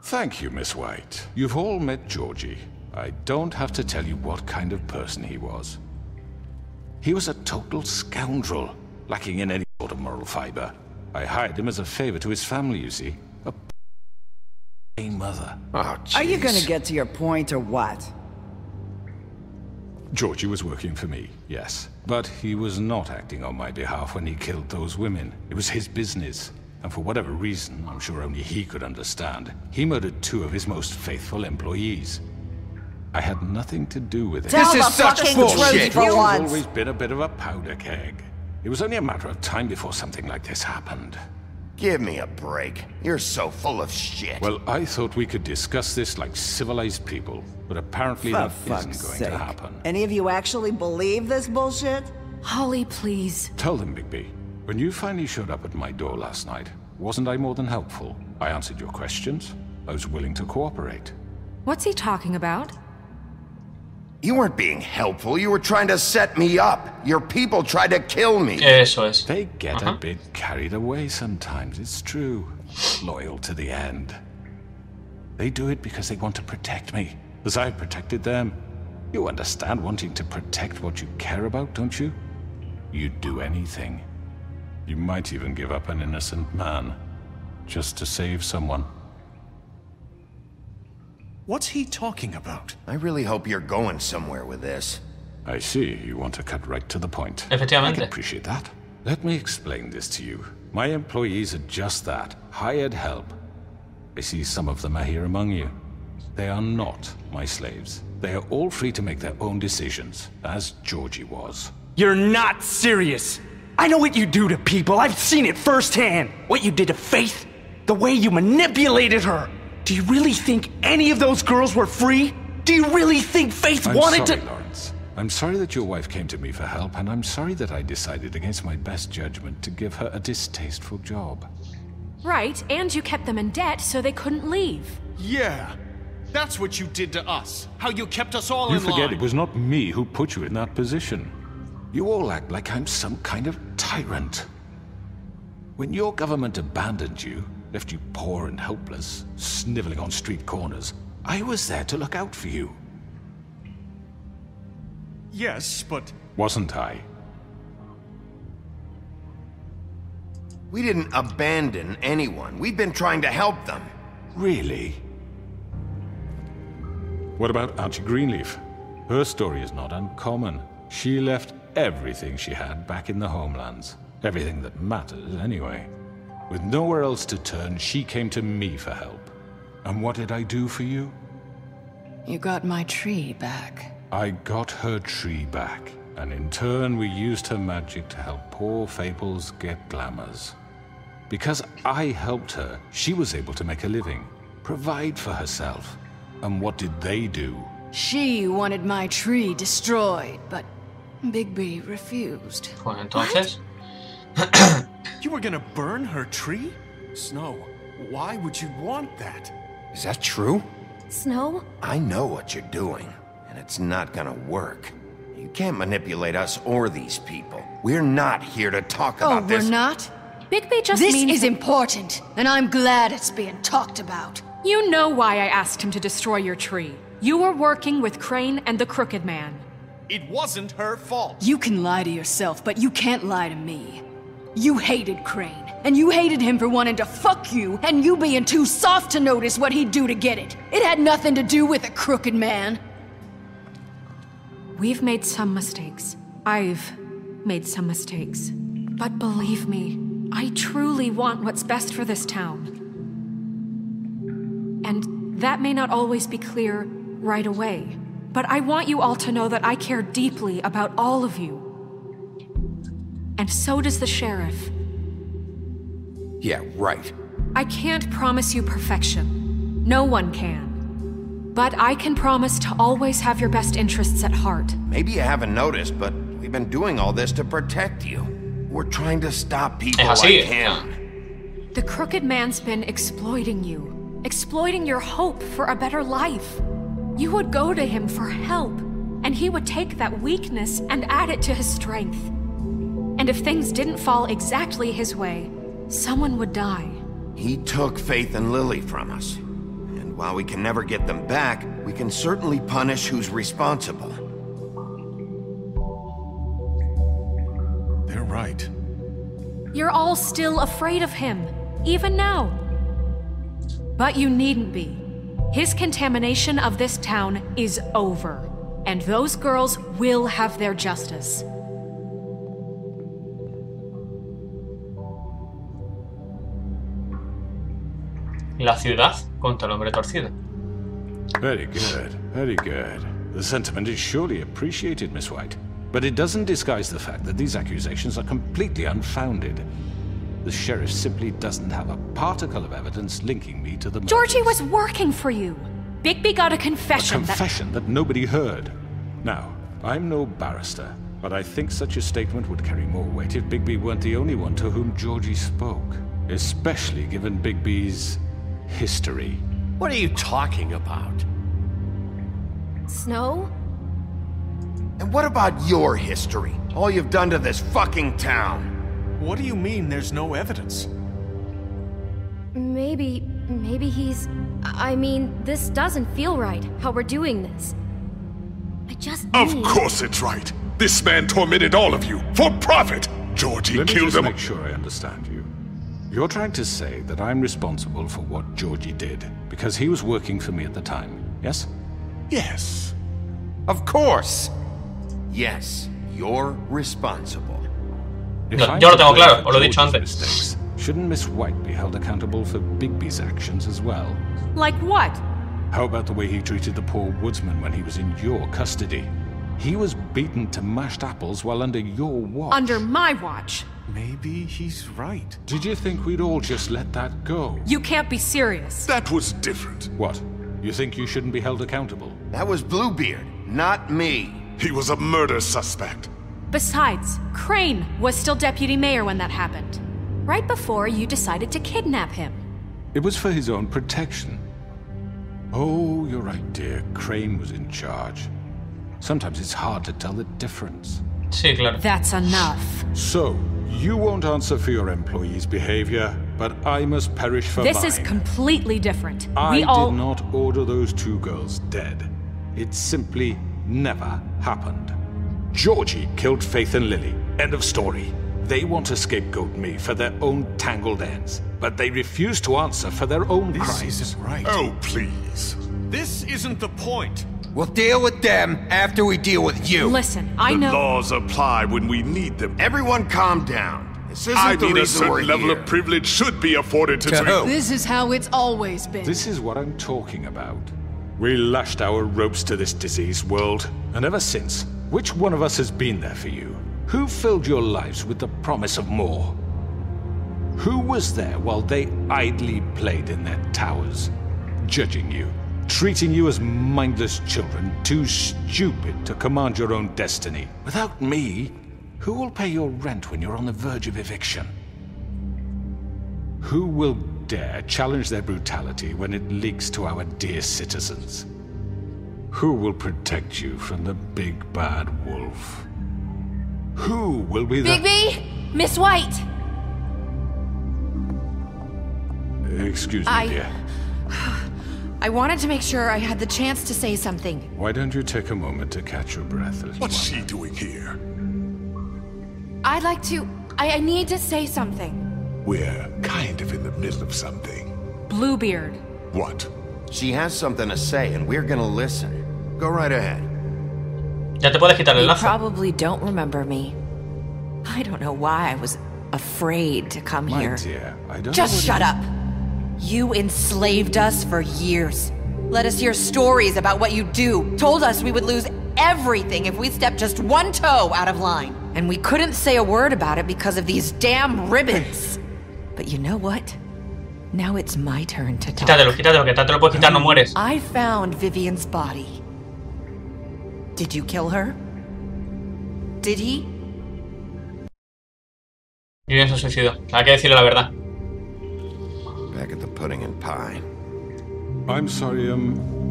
Thank you, Miss White. You've all met Georgie. I don't have to tell you what kind of person he was. He was a total scoundrel, lacking in any sort of moral fiber. I hired him as a favor to his family, you see. A mother. Oh, Are you gonna get to your point or what? Georgie was working for me, yes. But he was not acting on my behalf when he killed those women. It was his business. And for whatever reason, I'm sure only he could understand, he murdered 2 of his most faithful employees. I had nothing to do with it. Tell the fucking truth for Georgie's once. always been a bit of a powder keg. It was only a matter of time before something like this happened. Give me a break. You're so full of shit. Well, I thought we could discuss this like civilized people, but apparently that isn't going to happen. Any of you actually believe this bullshit? Holly, please. Tell them, Bigby. When you finally showed up at my door last night, wasn't I more than helpful? I answered your questions. I was willing to cooperate. What's he talking about? You weren't being helpful. You were trying to set me up. Your people tried to kill me. Eso es. They get a bit carried away sometimes, it's true. Loyal to the end. They do it because they want to protect me, as I protected them. You understand wanting to protect what you care about, don't you? You'd do anything. You might even give up an innocent man, just to save someone. What's he talking about? I really hope you're going somewhere with this. I see. You want to cut right to the point. Efectivamente. I can appreciate that. Let me explain this to you. My employees are just that. Hired help. I see some of them are here among you. They are not my slaves. They are all free to make their own decisions, as Georgie was. You're not serious. I know what you do to people. I've seen it firsthand. What you did to Faith. The way you manipulated her. Do you really think any of those girls were free? Do you really think Faith wanted to— Lawrence. I'm sorry that your wife came to me for help, and I'm sorry that I decided against my best judgment to give her a distasteful job. Right, and you kept them in debt so they couldn't leave. Yeah, that's what you did to us. How you kept us all in line. You forget it was not me who put you in that position. You all act like I'm some kind of tyrant. When your government abandoned you, left you poor and helpless, sniveling on street corners, I was there to look out for you. Yes, but... Wasn't I? We didn't abandon anyone. We've been trying to help them. Really? What about Auntie Greenleaf? Her story is not uncommon. She left everything she had back in the homelands. Everything that matters, anyway. With nowhere else to turn, she came to me for help. And what did I do for you? You got my tree back. I got her tree back, and in turn we used her magic to help poor Fables get glamours. Because I helped her, she was able to make a living, provide for herself. And what did they do? She wanted my tree destroyed, but Bigby refused. Pues entonces... You were gonna burn her tree? Snow, why would you want that? Is that true? Snow? I know what you're doing, and it's not gonna work. You can't manipulate us or these people. We're not here to talk about this. Oh, we're not? Bigby just This means... is important, and I'm glad it's being talked about. You know why I asked him to destroy your tree. You were working with Crane and the Crooked Man. It wasn't her fault. You can lie to yourself, but you can't lie to me. You hated Crane, and you hated him for wanting to fuck you, and you being too soft to notice what he'd do to get it. It had nothing to do with the Crooked Man. We've made some mistakes. I've made some mistakes. But believe me, I truly want what's best for this town. And that may not always be clear right away, but I want you all to know that I care deeply about all of you. And so does the sheriff. Yeah, right. I can't promise you perfection. No one can. But I can promise to always have your best interests at heart. Maybe you haven't noticed, but we've been doing all this to protect you. We're trying to stop people like him. The Crooked Man's been exploiting you. Exploiting your hope for a better life. You would go to him for help, and he would take that weakness and add it to his strength. And if things didn't fall exactly his way, someone would die. He took Faith and Lily from us. And while we can never get them back, we can certainly punish who's responsible. They're right. You're all still afraid of him, even now. But you needn't be. His contamination of this town is over, and those girls will have their justice. La ciudad contra el hombre torcido. Very good, very good. The sentiment is surely appreciated, Miss White. But it doesn't disguise the fact that these accusations are completely unfounded. The sheriff simply doesn't have a particle of evidence linking me to the murders. Georgie was working for you. Bigby got a confession. A confession that nobody heard. Now, I'm no barrister, but I think such a statement would carry more weight if Bigby weren't the only one to whom Georgie spoke. Especially given Bigby's history. What are you talking about? Snow? And what about your history? All you've done to this fucking town? What do you mean there's no evidence? Maybe he's... I mean, this doesn't feel right, how we're doing this. I just Of course it's right. This man tormented all of you, for profit! Georgie killed him. Let me just make sure I understand you. You're trying to say that I'm responsible for what Georgie did, because he was working for me at the time, yes? Yes. Of course! Yes, you're responsible. No, yo lo tengo claro, os lo he dicho antes. Mistakes, shouldn't Miss White be held accountable for Bigby's actions as well? Like what? How about the way he treated the poor woodsman when he was in your custody? He was beaten to mashed apples while under your watch. Under my watch. Maybe he's right. Did you think we'd all just let that go? You can't be serious. That was different. What? You think you shouldn't be held accountable? That was Bluebeard, not me. He was a murder suspect. Besides, Crane was still deputy mayor when that happened. Right before you decided to kidnap him. It was for his own protection. Oh, you're right, dear. Crane was in charge. Sometimes it's hard to tell the difference. Sí, claro. That's enough. So, you won't answer for your employees' behavior, but I must perish for mine. This is completely different. I did not order those two girls dead. It simply never happened. Georgie killed Faith and Lily. End of story. They want to scapegoat me for their own tangled ends, but they refuse to answer for their own crimes. This isn't right. Oh, please. This isn't the point. We'll deal with them after we deal with you. Listen, I know... The laws apply when we need them. Everyone calm down. This isn't I the mean a reason we're certain level here. of privilege should be afforded to who? This is how it's always been. This is what I'm talking about. We lashed our ropes to this diseased world, and ever since, which one of us has been there for you? Who filled your lives with the promise of more? Who was there while they idly played in their towers, judging you, treating you as mindless children, too stupid to command your own destiny? Without me, who will pay your rent when you're on the verge of eviction? Who will dare challenge their brutality when it leaks to our dear citizens? Who will protect you from the big bad wolf? Who will be the... Bigby! Miss White! Excuse me, dear. I wanted to make sure I had the chance to say something. Why don't you take a moment to catch your breath, little What's one? she doing here? I'd like to... I need to say something. We're kind of in the middle of something. Bluebeard. What? She has something to say, and we're gonna listen. Go right ahead. Ya te puedes quitar el You lazo. probably don't remember me. I don't know why I was afraid to come My here. dear, I don't Just know shut up. You enslaved us for years. Let us hear stories about what you do. Told us we would lose everything if we stepped just one toe out of line. And we couldn't say a word about it because of these damn ribbons. But you know what? Now it's my turn to talk. Quítatelo, quítatelo, que te lo puedes quitar, no mueres. I found Vivian's body. Did you kill her? Did he? Vivian se suicidó. Hay que decirle la verdad. Back at the pudding and pie. I'm sorry,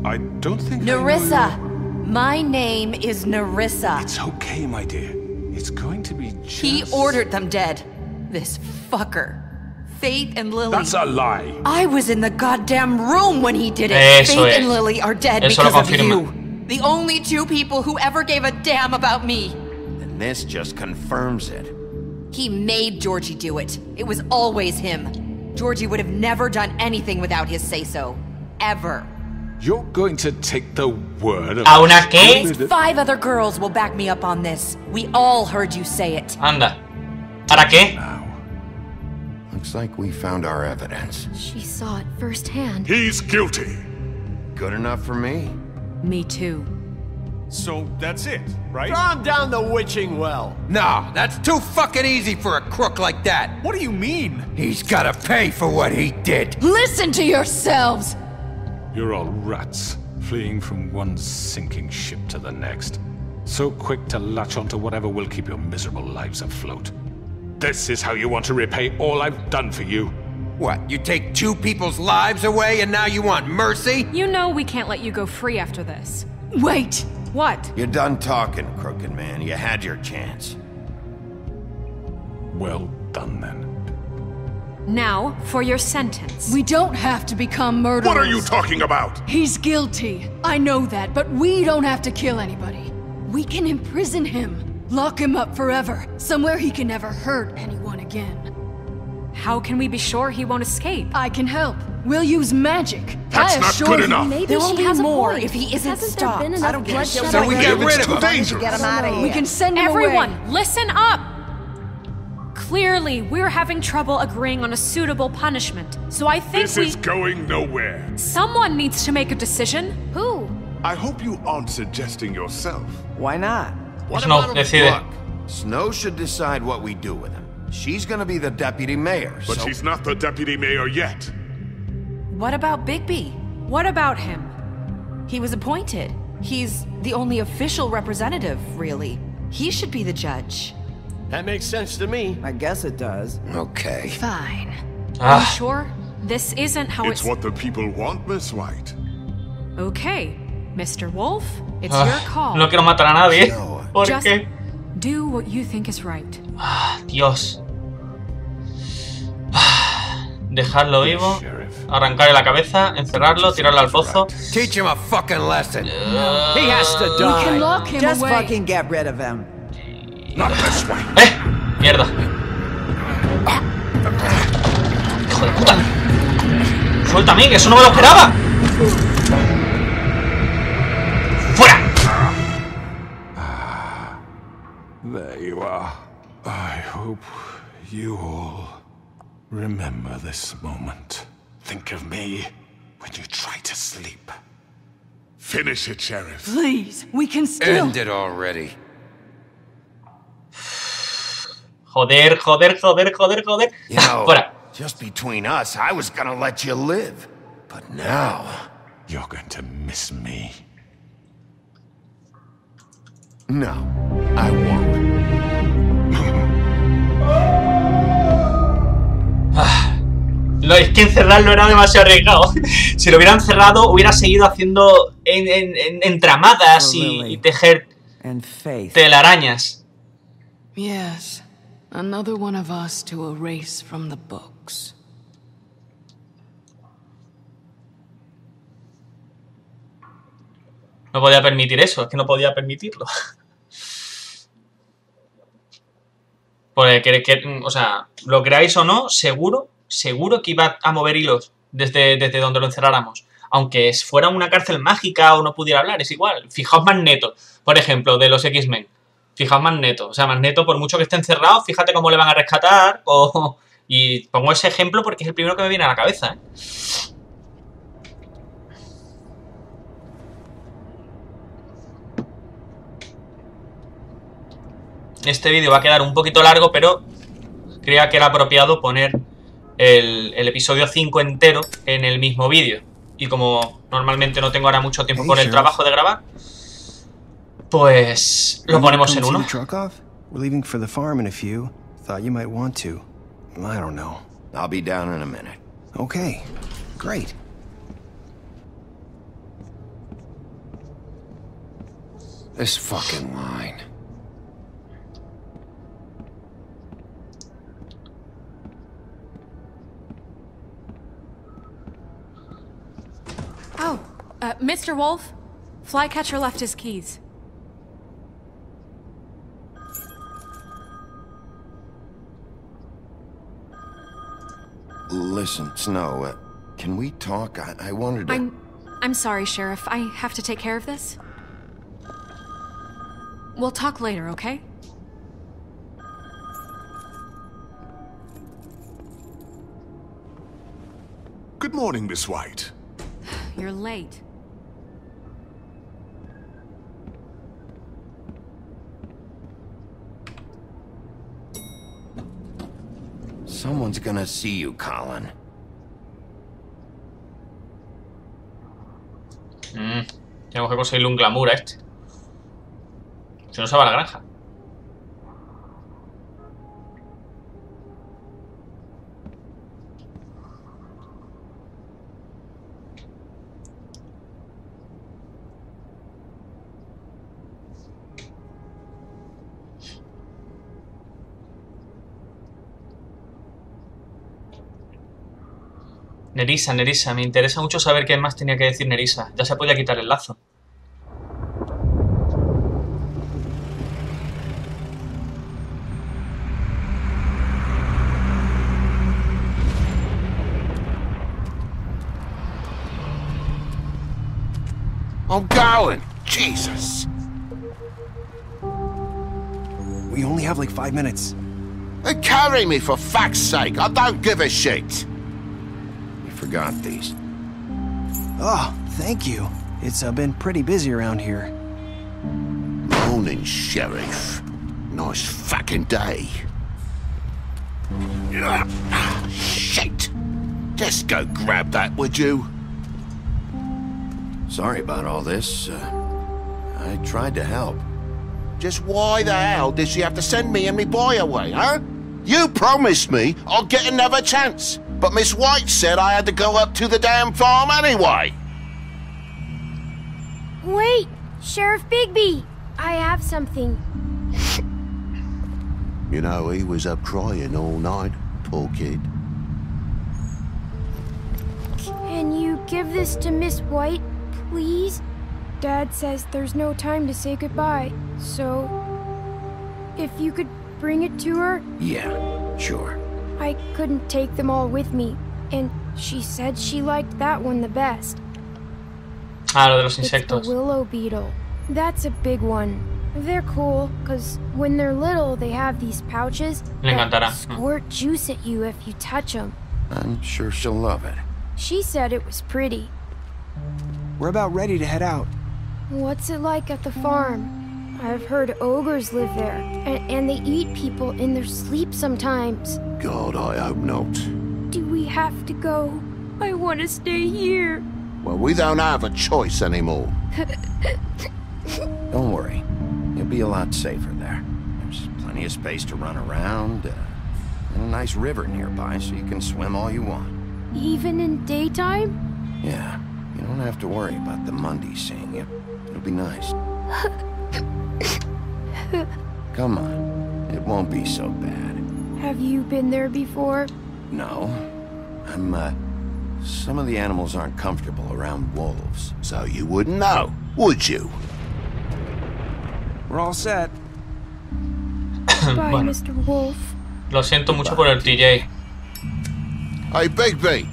I don't think Nerissa! My name is Nerissa. It's okay, my dear. It's going to be just... He ordered them dead. This fucker. Faith and Lily. That's a lie. I was in the goddamn room when he did it. Eso Faith es. and Lily are dead Eso because lo of confirma. you. The only two people who ever gave a damn about me. And this just confirms it. He made Georgie do it. It was always him. Georgie would have never done anything without his say-so. Ever. You're going to take the word of... ¿A una qué? At least 5 other girls will back me up on this. We all heard you say it. Anda. ¿Para qué? Looks like we found our evidence. She saw it firsthand. He's guilty. Good enough for me. Me too. So that's it, right? Calm down the witching well. No, that's too fucking easy for a crook like that. What do you mean? He's gotta pay for what he did. Listen to yourselves! You're all rats, fleeing from one sinking ship to the next. So quick to latch onto whatever will keep your miserable lives afloat. This is how you want to repay all I've done for you? What, you take 2 people's lives away and now you want mercy? You know we can't let you go free after this. Wait! What? You're done talking, crooked man. You had your chance. Well done, then. Now, for your sentence. We don't have to become murderers. What are you talking about? He's guilty. I know that, but we don't have to kill anybody. We can imprison him. Lock him up forever. Somewhere he can never hurt anyone again. How can we be sure he won't escape? I can help. We'll use magic. That's not good enough. Maybe there won't be more if he isn't stopped. I don't care. So we get rid of him. Dangerous. Get him out of here. We can send him Everyone, away. listen up! Clearly, we're having trouble agreeing on a suitable punishment, so I think This is going nowhere. Someone needs to make a decision. Who? I hope you aren't suggesting yourself. Why not? Snow decide. Look, Snow should decide what we do with him. She's gonna be the deputy mayor, But she's not the deputy mayor yet. What about Bigby? What about him? He was appointed. He's the only official representative, really. He should be the judge. That makes sense to me. I guess it does. Okay. Fine. Are you sure? This isn't how It's what the people want, Miss White. Okay, Mr. Wolf, it's your call. No quiero matar a nadie. ¿Por Just qué? do what you think is right. Dios. Dejarlo vivo, arrancarle la cabeza, encerrarlo, tirarlo al pozo. Teach him a fucking lesson. He has to die. We can lock him Just away. fucking get rid of him. Not this way. Mierda. Hijo de puta. Suéltame, que eso no me lo esperaba. ¡Fuera! There you are. I hope you all remember this moment. Think of me when you try to sleep. Finish it, Sheriff. Please, we can still... End it already. Joder, joder, joder, joder, joder. You know, Fuera. just between us, I was gonna let you live. But now... You're going to miss me. No, I won't. Es que encerrarlo era demasiado arriesgado. Si lo hubieran cerrado, hubiera seguido haciendo entramadas y tejer telarañas. Yes, another one of us to erase from the books. No podía permitir eso, es que no podía permitirlo. Porque, o sea, lo creáis o no, seguro que iba a mover hilos desde donde lo encerráramos. Aunque fuera una cárcel mágica o no pudiera hablar, es igual. Fijaos Magneto, por ejemplo, de los X-Men. Fijaos Magneto. O sea, Magneto, por mucho que esté encerrado, fíjate cómo le van a rescatar. Y pongo ese ejemplo porque es el primero que me viene a la cabeza, ¿eh? Este vídeo va a quedar un poquito largo, pero creía que era apropiado poner el episodio 5 entero en el mismo vídeo. Y como normalmente no tengo ahora mucho tiempo por el trabajo de grabar, pues lo ponemos en uno. We're leaving for the farm in a few. Thought you might want to. I don't know. I'll be down in a minute. Okay, great. This fucking line. Oh, Mr. Wolf, Flycatcher left his keys. Listen, Snow, can we talk? I wanted to... I'm sorry, Sheriff. I have to take care of this. We'll talk later, okay? Good morning, Miss White. You're late. Someone's gonna see you, Colin. Tenemos que conseguirle un glamour a este. Si no se va a la granja. Nerissa, Nerissa, me interesa mucho saber qué más tenía que decir Nerissa. Ya se podía quitar el lazo. I'm going! Jesus! We only have like 5 minutes. Carry me for fuck's sake! I don't give a shit! Forgot these. Oh, thank you. It's been pretty busy around here. Morning, Sheriff. Nice fucking day. Shit! Just go grab that, would you? Sorry about all this. I tried to help. Just why the hell did she have to send me and me boy away, huh? You promised me I'll get another chance. But Miss White said I had to go up to the damn farm anyway. Wait, Sheriff Bigby, I have something. You know, he was up crying all night, poor kid. Can you give this to Miss White, please? Dad says there's no time to say goodbye, so if you could bring it to her? Yeah, sure. I couldn't take them all with me, and she said she liked that one the best. Ah, lo de los insectos. It's the willow beetle. That's a big one. They're cool, because when they're little, they have these pouches that squirt juice at you if you touch them. I'm sure she'll love it. She said it was pretty. We're about ready to head out. What's it like at the farm? I've heard ogres live there, and they eat people in their sleep sometimes. God, I hope not. Do we have to go? I want to stay here. Well, we don't have a choice anymore. Don't worry. You'll be a lot safer there. There's plenty of space to run around, and a nice river nearby so you can swim all you want. Even in daytime? Yeah, you don't have to worry about the Mundy seeing you. It'll be nice. Come on, it won't be so bad. Have you been there before? No. Some of the animals aren't comfortable around wolves. So you wouldn't know, would you? We're all set. Bye, bueno. Mr. Wolf. Lo siento mucho por el TJ. Hey, Bigby.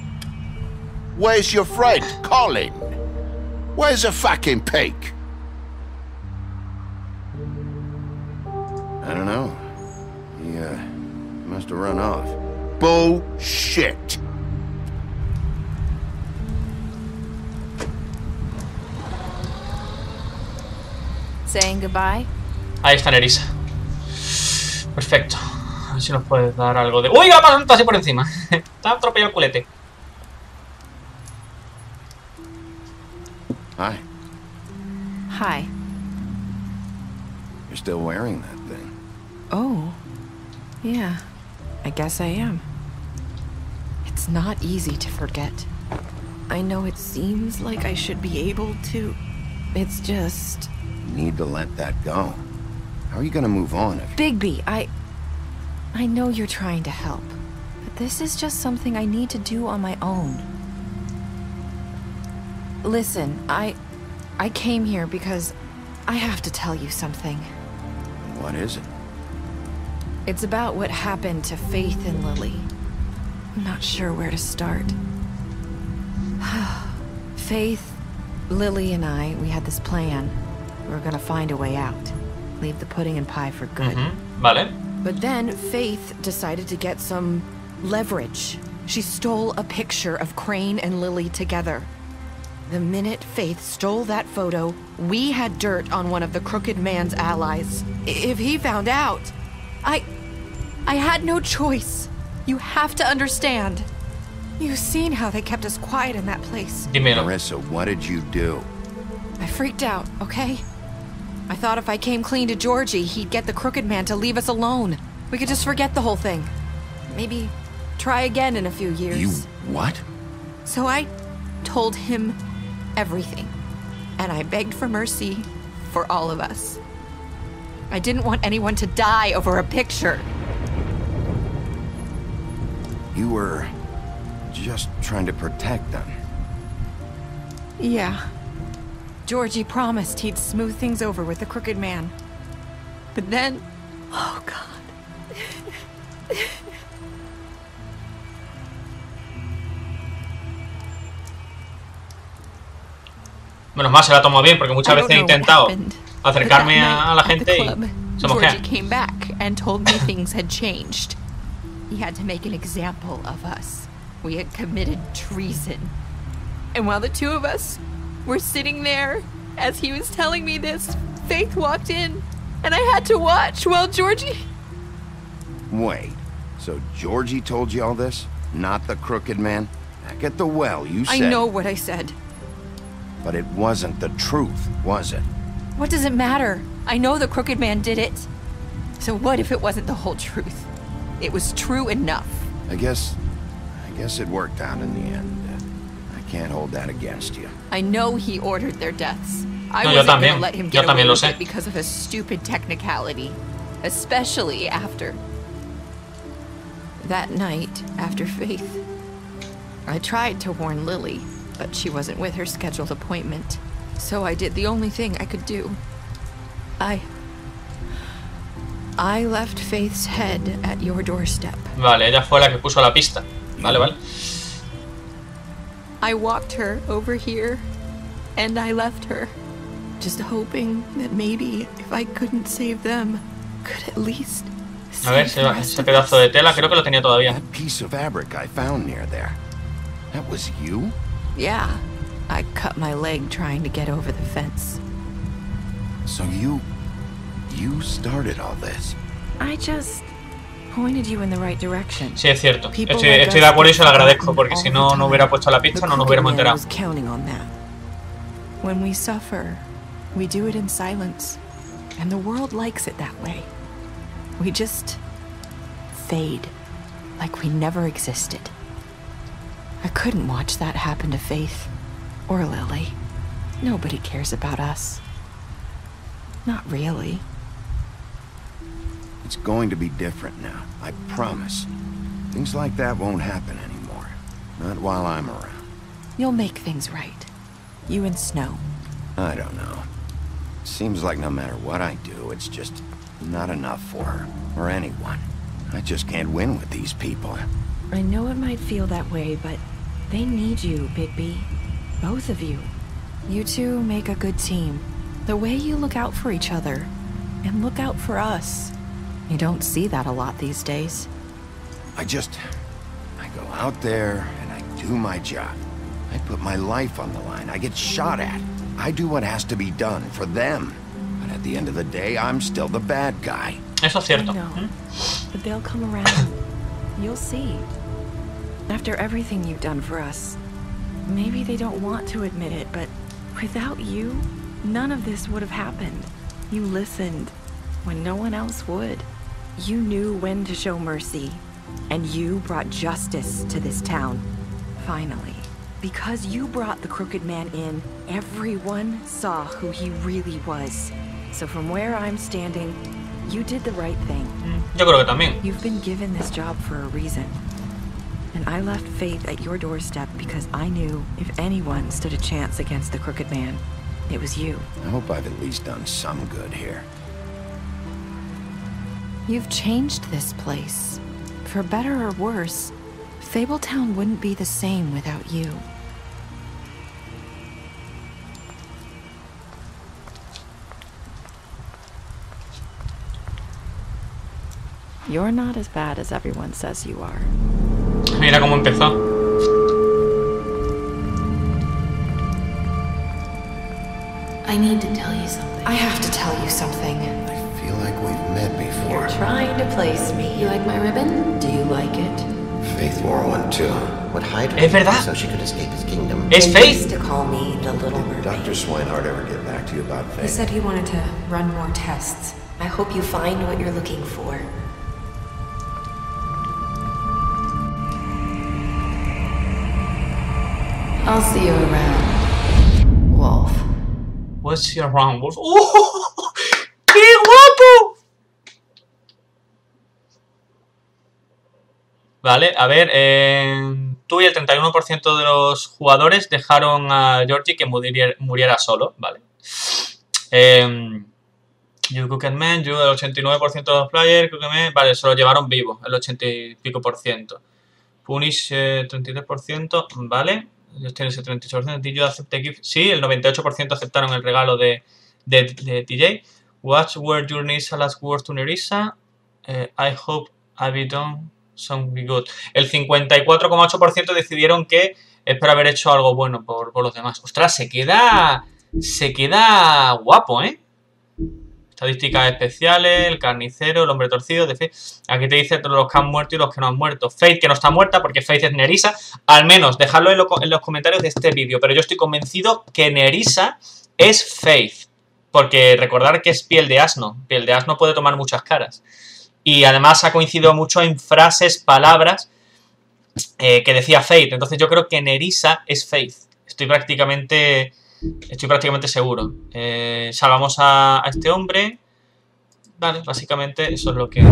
Where's your friend, Colin? Where's the fucking pig? I don't know. He, must have run off. Bullshit. Saying goodbye? Ahí está Nerissa. Perfecto. A ver si nos puedes dar algo de... ¡Uy! Va pasando así por encima. Está atropellado el culete. Hi. Hi. You're still wearing that thing. Oh. Yeah. I guess I am. It's not easy to forget. I know it seems like I should be able to. It's just... You need to let that go. How are you gonna move on if... Bigby, I know you're trying to help. But this is just something I need to do on my own. Listen, I came here because I have to tell you something. What is it? It's about what happened to Faith and Lily. I'm not sure where to start. Faith, Lily, and we had this plan. We were gonna find a way out. Leave the pudding and pie for good. Vale. But then Faith decided to get some leverage. She stole a picture of Crane and Lily together. The minute Faith stole that photo, we had dirt on one of the Crooked Man's allies. If he found out, I had no choice. You have to understand. You've seen how they kept us quiet in that place. Dímelo. Marissa, what did you do? I freaked out, okay? I thought if I came clean to Georgie, he'd get the crooked man to leave us alone. We could just forget the whole thing. Maybe try again in a few years. You what? So I told him everything. And I begged for mercy for all of us. I didn't want anyone to die over a picture. You were just trying to protect them. Yeah. Georgie promised he'd smooth things over with the crooked man. But then... Oh, God. Menos mal se la tomó bien, porque muchas veces he intentado acercarme a la gente y se mosquea. Georgie came back and told me things had changed. He had to make an example of us. We had committed treason. And while the two of us were sitting there, as he was telling me this, Faith walked in, and I had to watch while Georgie... Wait, so Georgie told you all this? Not the crooked man? Back at the well, you said... I know what I said. But it wasn't the truth, was it? What does it matter? I know the crooked man did it. So what if it wasn't the whole truth? It was true enough. I guess it worked out in the end. I can't hold that against you. I know he ordered their deaths. I No, wasn't going to let him get away with it because of a stupid technicality. Especially after... that night, after Faith. I tried to warn Lily, but she wasn't with her scheduled appointment. So I did the only thing I could do. I left Faith's head at your doorstep. Vale, ella fue la que puso la pista. Vale, vale. I walked her over here, and I left her. Just hoping that maybe if I couldn't save them, could at least A ver, ese pedazo de tela creo que lo tenía todavía. That piece of fabric I found near there. That was you? Yeah. I cut my leg trying to get over the fence. So you started all this. I just pointed you in the right direction. Sí, es cierto. Estoy de acuerdo y se lo agradezco, porque si no hubiera puesto la pista no nos hubiéramos enterado. Counting on that. When we suffer, we do it in silence, and the world likes it that way. We just fade, like we never existed. I couldn't watch that happen to Faith or Lily. Nobody cares about us. Not really. It's going to be different now, I promise. Things like that won't happen anymore. Not while I'm around. You'll make things right. You and Snow. I don't know. Seems like no matter what I do, it's just not enough for her, or anyone. I just can't win with these people. I know it might feel that way, but they need you, Bigby. Both of you. You two make a good team. The way you look out for each other, and look out for us. You don't see that a lot these days. I go out there, and I do my job. I put my life on the line. I get shot at. I do what has to be done for them. But at the end of the day, I'm still the bad guy. Eso es cierto. I know, but they'll come around. You'll see. After everything you've done for us, maybe they don't want to admit it, but without you, none of this would have happened. You listened when no one else would. You knew when to show mercy, and you brought justice to this town. Finally. Because you brought the crooked man in, everyone saw who he really was. So from where I'm standing, you did the right thing. Yo creo que también. You've been given this job for a reason. And I left Faith at your doorstep because I knew if anyone stood a chance against the crooked man, it was you. I hope I've at least done some good here. You've changed this place. For better or worse, Fabletown wouldn't be the same without you. You're not as bad as everyone says you are. Mira cómo empezó. I need to tell you something. I have to tell you something. I feel like we've met before. You're trying to place me. You like my ribbon? Do you like it? Es verdad. Es Faith. Dr. Swinehart ever get back to you about Faith? He said he wanted to run more tests. I hope you find what you're looking for. I'll see you around, Wolf. We'll see you around, Wolf. ¡Oh! ¡Qué guapo! Vale, a ver, tú y el 31% de los jugadores dejaron a Georgie que muriera solo, ¿vale? You cook and man, yo el 89% de los players, vale, se lo llevaron vivo, el 80 y pico %. Punish 33%, ¿vale? Ellos tienen ese 38%, TJ acepta gift, sí, el 98% aceptaron el regalo de TJ. What were your initial last words to Nerissa? I hope I've been done something good. El 54,8% decidieron que espero haber hecho algo bueno por los demás. Ostras, se queda guapo, ¿eh? Estadísticas especiales, el carnicero, el hombre torcido, de Faith. Aquí te dice los que han muerto y los que no han muerto. Faith que no está muerta porque Faith es Nerissa. Al menos dejadlo en los comentarios de este vídeo. Pero yo estoy convencido que Nerissa es Faith. Porque recordar que es piel de asno. Piel de asno puede tomar muchas caras. Y además ha coincidido mucho en frases, palabras que decía Faith. Entonces yo creo que Nerissa es Faith. Estoy prácticamente seguro. Salvamos a este hombre. Vale, básicamente eso es lo que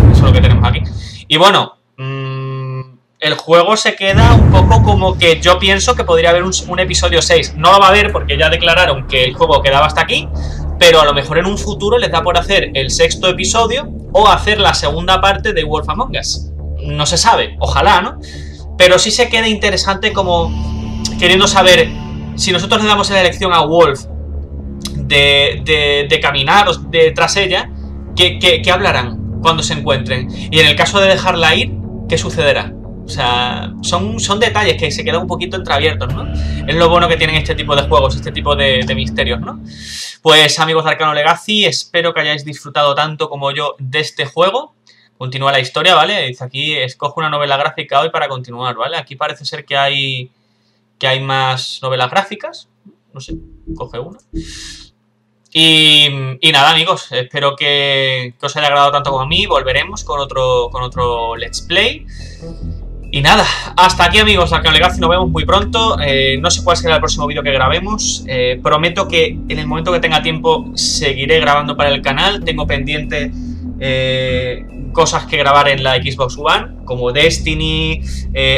tenemos aquí. Y bueno, el juego se queda un poco como que yo pienso que podría haber un episodio 6. No lo va a haber porque ya declararon que el juego quedaba hasta aquí. Pero a lo mejor en un futuro les da por hacer el 6º episodio o hacer la segunda parte de Wolf Among Us. No se sabe, ojalá, ¿no? Pero sí se queda interesante como queriendo saber si nosotros le damos la elección a Wolf de caminar tras ella, ¿qué hablarán cuando se encuentren? Y en el caso de dejarla ir, ¿qué sucederá? O sea, son detalles que se quedan un poquito entreabiertos, ¿no? Es lo bueno que tienen este tipo de juegos, este tipo de misterios, ¿no? Pues amigos de Arcano Legacy, espero que hayáis disfrutado tanto como yo de este juego. Continúa la historia, ¿vale? Dice aquí, escoge una novela gráfica hoy para continuar, ¿vale? Aquí parece ser que hay más novelas gráficas. No sé, coge una. Y nada, amigos, espero que os haya agradado tanto como a mí. Volveremos con otro Let's Play. Y nada, hasta aquí, amigos de Arcano Legacy, nos vemos muy pronto. No sé cuál será el próximo vídeo que grabemos. Prometo que en el momento que tenga tiempo seguiré grabando para el canal. Tengo pendiente cosas que grabar en la Xbox One, como Destiny,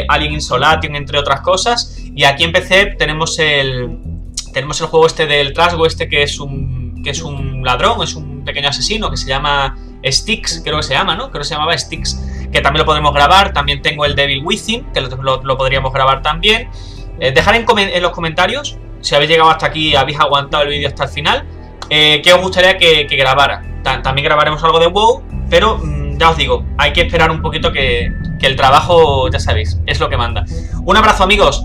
Alien Isolation, entre otras cosas. Y aquí en PC tenemos el juego este del Trasgo, que es un ladrón, es un pequeño asesino que se llama Styx, creo que se llama, ¿no? Creo que se llamaba Styx, que también lo podremos grabar. También tengo el Devil Within, que lo podríamos grabar también. Dejad en los comentarios, si habéis llegado hasta aquí, habéis aguantado el vídeo hasta el final, qué os gustaría que grabara. También grabaremos algo de WoW, pero ya os digo, hay que esperar un poquito que el trabajo, ya sabéis, es lo que manda. Un abrazo, amigos.